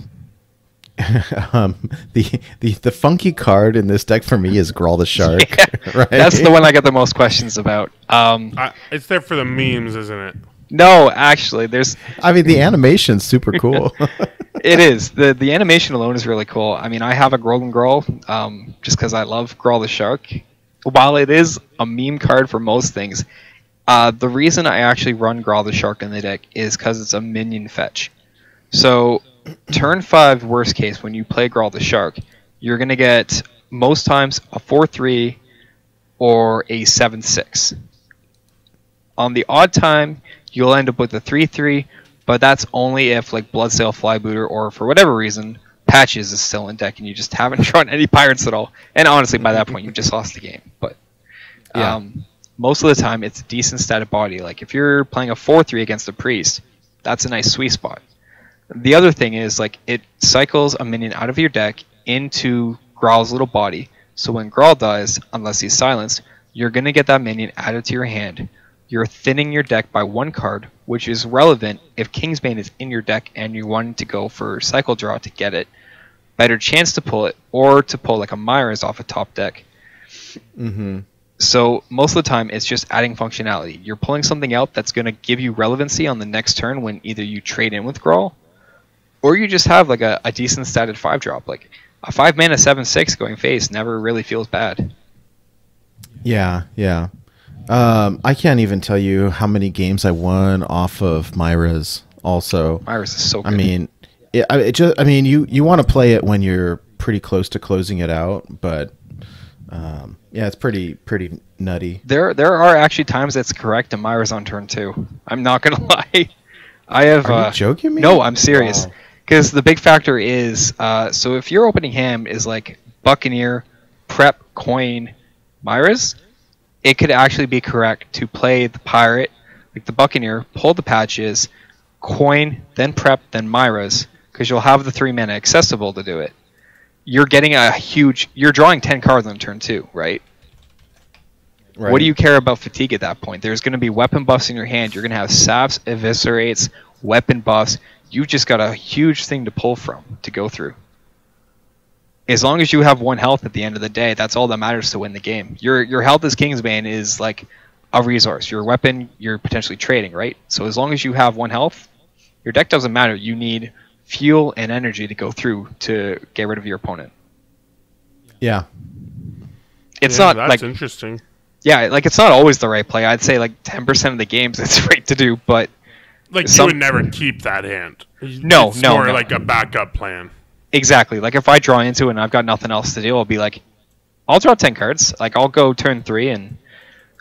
the funky card in this deck for me is Grawl the Shark. Yeah, right? That's the one I get the most questions about. It's there for the memes, isn't it? No, actually, I mean, the animation's super cool. It is. The animation alone is really cool. I mean, I have a Golden Grawl just because I love Grawl the Shark. While it is a meme card for most things, the reason I actually run Grawl the Shark in the deck is because it's a minion fetch. So, turn 5, worst case, when you play Grawl the Shark, you're going to get, most times, a 4/3 or a 7/6. On the odd time, you'll end up with a 3/3, but that's only if, like, Bloodsail Flybooter, or for whatever reason, Patches is still in deck and you just haven't drawn any pirates at all. And honestly, by that point, you've just lost the game. But most of the time, it's a decent static body. Like, if you're playing a 4/3 against a Priest, that's a nice sweet spot. The other thing is, like, it cycles a minion out of your deck into Growl's little body. So when Grawl dies, unless he's silenced, you're going to get that minion added to your hand. You're thinning your deck by 1 card, which is relevant if Kingsbane is in your deck and you want to go for cycle draw to get it. Better chance to pull it, or to pull like a Myra's off a top deck. Mm-hmm. So most of the time, it's just adding functionality. You're pulling something out that's going to give you relevancy on the next turn when either you trade in with Grawl, or you just have like a decent statted 5-drop. Like a 5 mana 7/6 going face never really feels bad. Yeah. I can't even tell you how many games I won off of Myra's. Also, Myra's is so good. I mean, you want to play it when you're pretty close to closing it out, but yeah, it's pretty nutty. There are actually times that's correct, and Myra's on turn 2. I'm not gonna lie. I have. Are you joking me? No, I'm serious. Wow. Because the big factor is, so if your opening hand is like Buccaneer, Prep, Coin, Myras, it could actually be correct to play the Pirate, like the Buccaneer, pull the patches, Coin, then Prep, then Myras, because you'll have the 3 mana accessible to do it. You're getting you're drawing 10 cards on turn 2, right? Right. What do you care about fatigue at that point? There's going to be weapon buffs in your hand. You're going to have saps, eviscerates, weapon buffs. You've just got a huge thing to pull from, to go through. As long as you have 1 health at the end of the day, that's all that matters to win the game. Your health as Kingsbane is like a resource. Your weapon, you're potentially trading, right? So as long as you have 1 health, your deck doesn't matter. You need fuel and energy to go through to get rid of your opponent. Yeah. It's not that's like interesting. Yeah, like it's not always the right play. I'd say like 10% of the games it's right to do, but like you would never keep that hand. No, it's no, more no. like a backup plan. Exactly. Like if I draw into it and I've got nothing else to do, I'll be like, I'll draw 10 cards. Like I'll go turn 3 and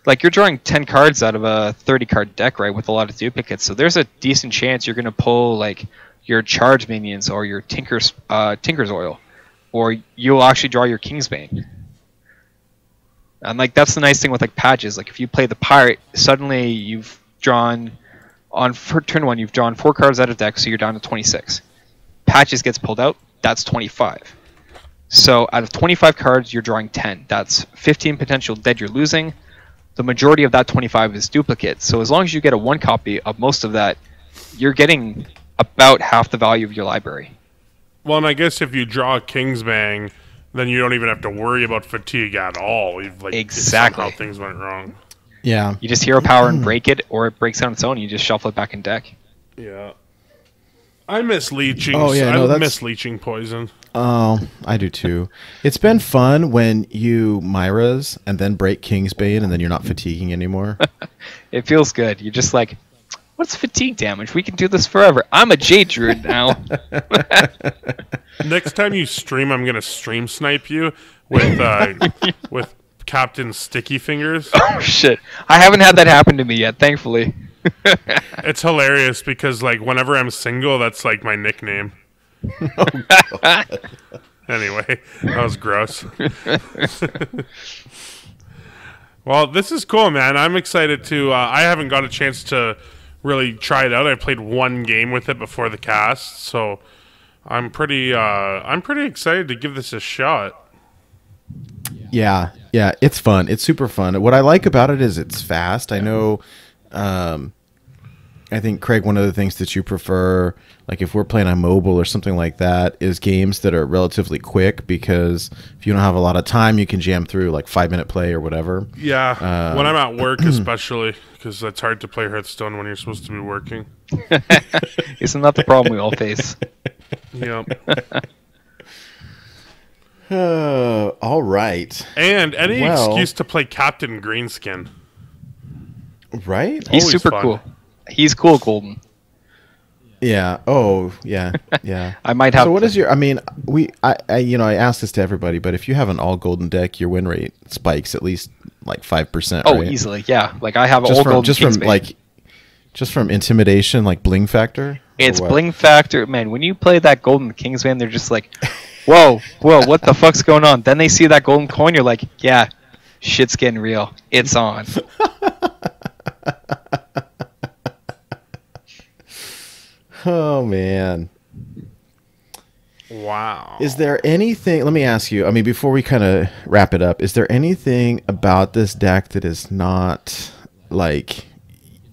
like you're drawing 10 cards out of a 30 card deck, right, with a lot of duplicates. So there's a decent chance you're gonna pull like your charge minions or your Tinker's Oil, or you'll actually draw your Kingsbane. And like that's the nice thing with like patches. Like if you play the Pirate, suddenly you've drawn for turn 1 you've drawn 4 cards out of deck, so you're down to 26. Patches gets pulled out, that's 25. So out of 25 cards, you're drawing 10. That's 15 potential dead you're losing. The majority of that 25 is duplicate. So as long as you get a 1 copy of most of that, you're getting about half the value of your library. Well, and I guess if you draw a Kingsbane, then you don't even have to worry about fatigue at all. You've, like, Exactly. Somehow things went wrong. Yeah. You just hero power and break it, or it breaks on its own and you just shuffle it back in deck. Yeah. I miss leeching. Oh, yeah, no, I miss leeching poison. Oh, I do too. It's been fun when you Myras and then break Kingsbane and then you're not fatiguing anymore. It feels good. You're just like, what's fatigue damage? We can do this forever. I'm a Jade Druid now. Next time you stream, I'm gonna stream snipe you with Captain Sticky Fingers. Oh shit! I haven't had that happen to me yet, thankfully. It's hilarious because like whenever I'm single, that's like my nickname. Anyway, that was gross. Well, this is cool, man. I'm excited to. I haven't got a chance to really try it out. I played 1 game with it before the cast, so I'm pretty excited to give this a shot. Yeah, it's fun. It's super fun. What I like about it is it's fast. I know, I think, Craig, one of the things that you prefer, like if we're playing on mobile or something like that, is games that are relatively quick, because if you don't have a lot of time, you can jam through like 5-minute play or whatever. Yeah, when I'm at work especially, because it's hard to play Hearthstone when you're supposed to be working. Isn't that the problem we all face? Yep. All right. And any excuse to play Captain Greenskin. Right? He's Always super fun. cool. He's cool, Golden. Yeah. Oh, yeah. Yeah. I might have. So what is your? I mean, I asked this to everybody, but if you have an all golden deck, your win rate spikes at least like 5%. Oh, right? easily, yeah. Like I have Just all from Golden Kingsbane. just from intimidation, like bling factor. It's bling factor, man. When you play that Golden Kingsbane, they're just like, whoa, what the fuck's going on? Then they see that golden coin, you're like, yeah, shit's getting real. It's on. Oh man. Wow. Is there anything? Let me ask you. I mean, before we kind of wrap it up, is there anything about this deck that is not like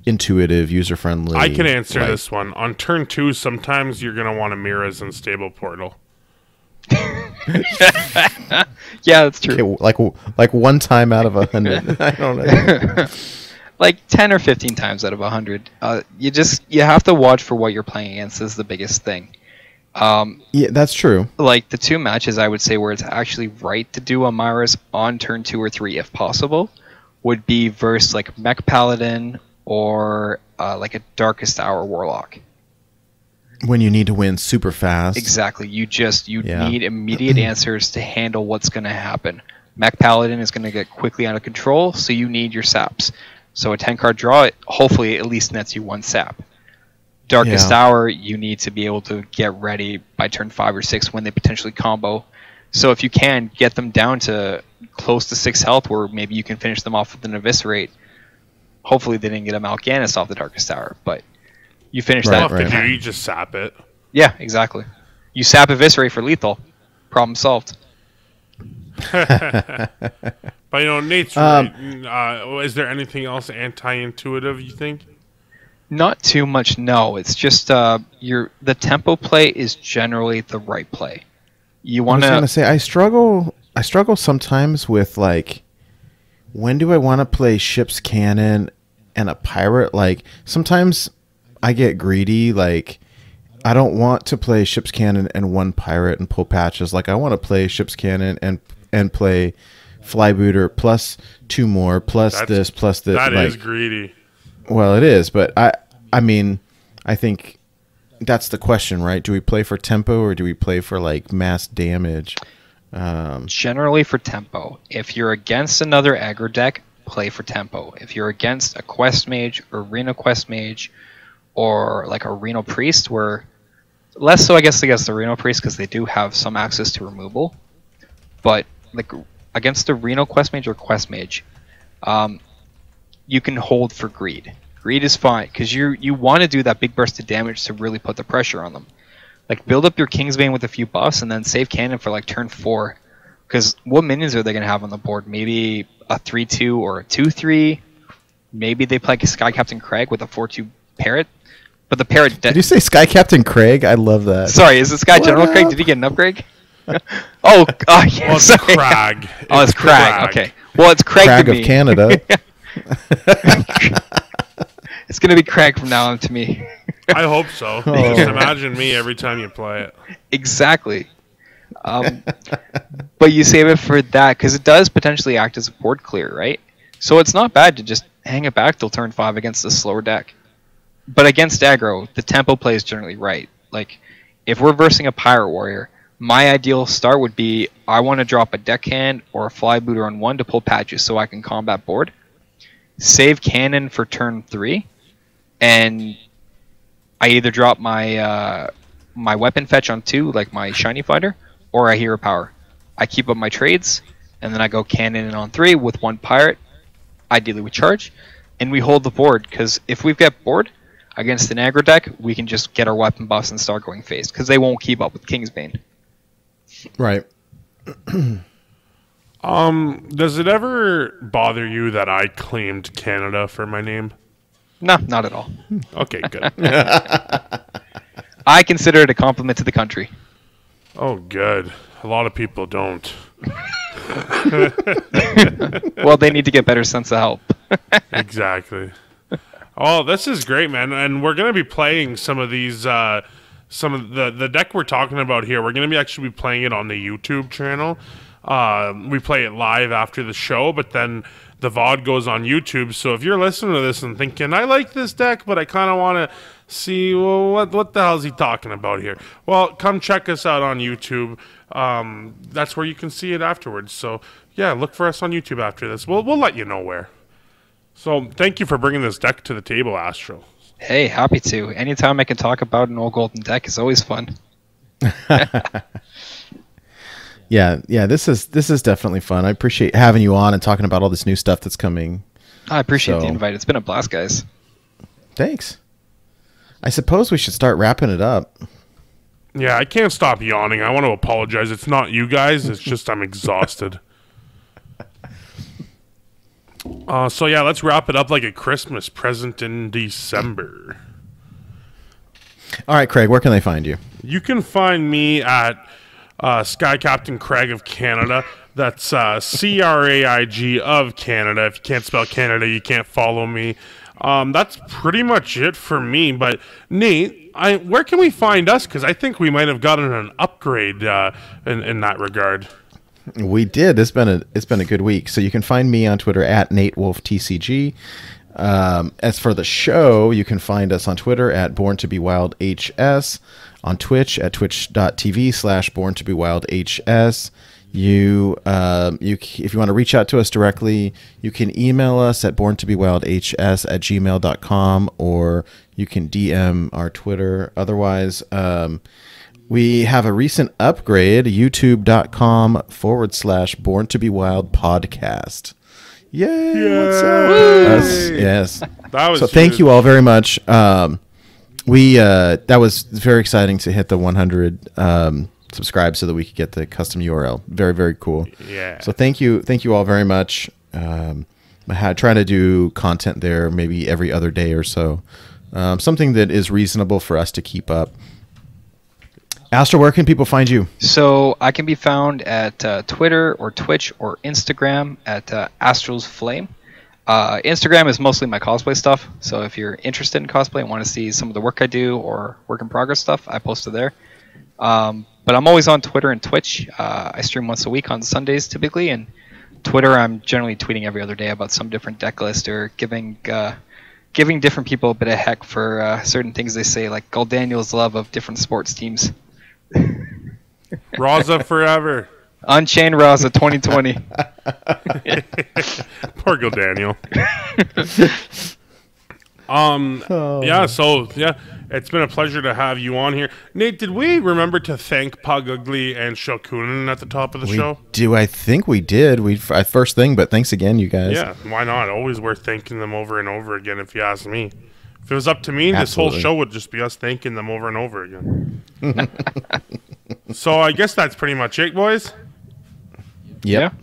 intuitive, user friendly? I can answer this one. On turn 2, sometimes you're gonna want a Mirrors and Stable Portal. Yeah, that's true. Okay, like 1 time out of 100. I don't know. Like 10 or 15 times out of 100. You have to watch for what you're playing against is the biggest thing. Yeah, that's true. Like the 2 matches I would say where it's actually right to do a Myras on turn 2 or 3 if possible would be versus like Mech Paladin or like a Darkest Hour Warlock. When you need to win super fast. Exactly. You need immediate answers to handle what's going to happen. Mech Paladin is going to get quickly out of control, so you need your saps. So a 10-card draw, hopefully at least nets you 1 sap. Darkest Hour, you need to be able to get ready by turn 5 or 6 when they potentially combo. So if you can get them down to close to 6 health, where maybe you can finish them off with an Eviscerate. Hopefully they didn't get a Mal'Ganis off the Darkest Tower, but you finish that. If you just sap it. Yeah, exactly. You sap Eviscerate for lethal. Problem solved. But Nate's right. Is there anything else anti-intuitive, you think? Not too much, no. It's just the tempo play is generally the right play. You want to... I was going to say, I struggle sometimes with, like, when do I want to play Ship's Cannon and a Pirate? Like, sometimes I get greedy, like... I don't want to play Ship's Cannon and 1 Pirate and pull patches. Like, I want to play Ship's Cannon and play Flybooter plus 2 more, plus this. That is greedy. Well, it is, but I mean, I think that's the question, right? Do we play for tempo or do we play for, like, mass damage? Generally for tempo. If you're against another aggro deck, play for tempo. If you're against a Quest Mage or Reno Quest Mage or, like, a Reno Priest, where... Less so, I guess, against the Reno Priest, because they do have some access to removal. But, like, against the Reno Quest Mage or Quest Mage, you can hold for Greed. Greed is fine, because you want to do that big burst of damage to really put the pressure on them. Like, build up your Kingsbane with a few buffs, and then save Cannon for, like, turn 4. Because what minions are they going to have on the board? Maybe a 3-2 or a 2-3? Maybe they play Sky Captain Craig with a 4-2 Parrot? But the Parrot... Did you say Sky Captain Craig? I love that. Sorry, is it Sky General Craig? Did he get an upgrade? yeah, well, it's Crag. Oh, it's Crag. Okay. Well, it's Craig Crag to of me. Canada. It's going to be Crag from now on to me. I hope so. Just imagine me every time you play it. Exactly. But you save it for that, because it does potentially act as a board clear, right? So it's not bad to just hang it back till turn 5 against a slower deck. But against aggro, the tempo play is generally right. Like, if we're versing a Pirate Warrior, my ideal start would be I want to drop a Deckhand or a Flybooter on 1 to pull patches so I can combat board. Save Cannon for turn 3, and I either drop my my weapon fetch on 2, like my Shiny Fighter, or I Hero Power. I keep up my trades, and then I go Cannon in on 3 with 1 Pirate, ideally with charge, and we hold the board, because if we've got board against an aggro deck, we can just get our weapon buffs and start going phased, because they won't keep up with Kingsbane. Right. Does it ever bother you that I claimed Canada for my name? No, not at all. Okay, good. I consider it a compliment to the country. Oh, good. A lot of people don't. Well, they need to get better sense of help. Exactly. Oh, this is great, man. And we're going to be playing some of these, some of the deck we're talking about here. We're going to be actually playing it on the YouTube channel. We play it live after the show, but then the VOD goes on YouTube. So if you're listening to this and thinking, I like this deck, but I kind of want to see, well, what the hell is he talking about here? Well, come check us out on YouTube. That's where you can see it afterwards. So, yeah, look for us on YouTube after this. We'll let you know where. So, thank you for bringing this deck to the table, Astral. Hey, happy to. Anytime I can talk about an old golden deck is always fun. Yeah, this is definitely fun. I appreciate having you on and talking about all this new stuff that's coming. I appreciate the invite. It's been a blast, guys. Thanks. I suppose we should start wrapping it up. Yeah, I can't stop yawning. I want to apologize. It's not you guys. It's just I'm exhausted. So yeah, let's wrap it up like a Christmas present in December. All right, Craig, where can they find you? You can find me at Sky Captain Craig of Canada. That's Craig of Canada. If you can't spell Canada, you can't follow me. That's pretty much it for me. But Nate, where can we find us? Because I think we might have gotten an upgrade in that regard. We did. It's been a good week. So you can find me on Twitter at NateWolfTCG. As for the show, you can find us on Twitter at BornToBeWildHS, on Twitch at twitch.tv/BornToBeWildHS. If you want to reach out to us directly, you can email us at borntobewildhs@gmail.com, or you can DM our Twitter. Otherwise, We have a recent upgrade, youtube.com/Born to Be Wild podcast. Yay! What's up? Yes. That was so thank you all very much. That was very exciting to hit the 100 subscribe so that we could get the custom URL. Very, very cool. Yeah. So thank you all very much. Trying to do content there maybe every other day or so. Something that is reasonable for us to keep up. Astral, where can people find you? So I can be found at Twitter or Twitch or Instagram at AstralsFlame. Instagram is mostly my cosplay stuff. So if you're interested in cosplay and want to see some of the work I do or work in progress stuff, I post it there. But I'm always on Twitter and Twitch. I stream once a week on Sundays typically, and Twitter I'm generally tweeting every other day about some different deck list or giving different people a bit of heck for certain things they say, like Goldaniel's love of different sports teams. Raza forever. Unchained Raza 2020. Poor Daniel. It's been a pleasure to have you on here. Nate, did we remember to thank Pug Ugly and Shokunin at the top of the show? I think we did. First thing, but thanks again, you guys. Yeah, why not? Always worth thanking them over and over again, if you ask me. If it was up to me, Absolutely. This whole show would just be us thanking them over and over again. So I guess that's pretty much it, boys. Yep.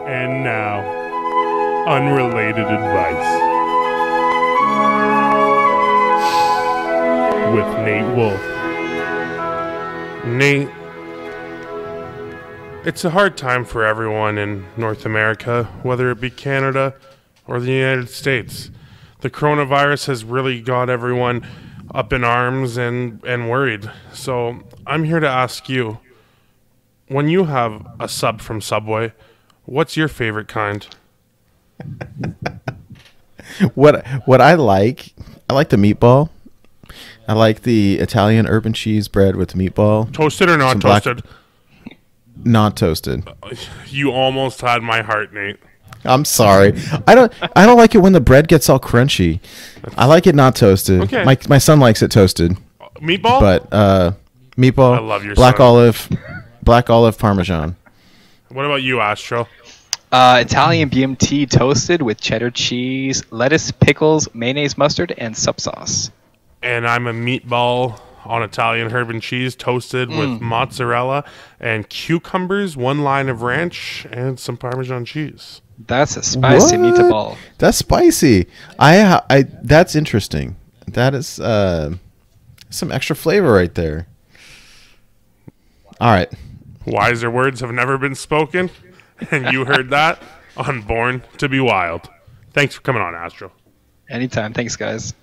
And now, unrelated advice with Nate Wolf. Nate, it's a hard time for everyone in North America, whether it be Canada or the United States. The coronavirus has really got everyone up in arms and worried. So I'm here to ask you, when you have a sub from Subway, what's your favorite kind? What I like the meatball. I like the Italian urban cheese bread with meatball. Toasted or not toasted? Not toasted. You almost had my heart, Nate. I'm sorry. I don't like it when the bread gets all crunchy. I like it not toasted. Okay. My son likes it toasted. Meatball? But meatball. I love your black son. Black olive Parmesan. What about you, Astro? Italian BMT toasted with cheddar cheese, lettuce, pickles, mayonnaise, mustard, and sup sauce. And I'm a meatball on Italian herb and cheese toasted with mozzarella and cucumbers, one line of ranch, and some Parmesan cheese. That's a spicy meatball. That's spicy. That's interesting. That is some extra flavor right there. All right. Wiser words have never been spoken, and you heard that on Born to Be Wild. Thanks for coming on, Astro. Anytime. Thanks, guys.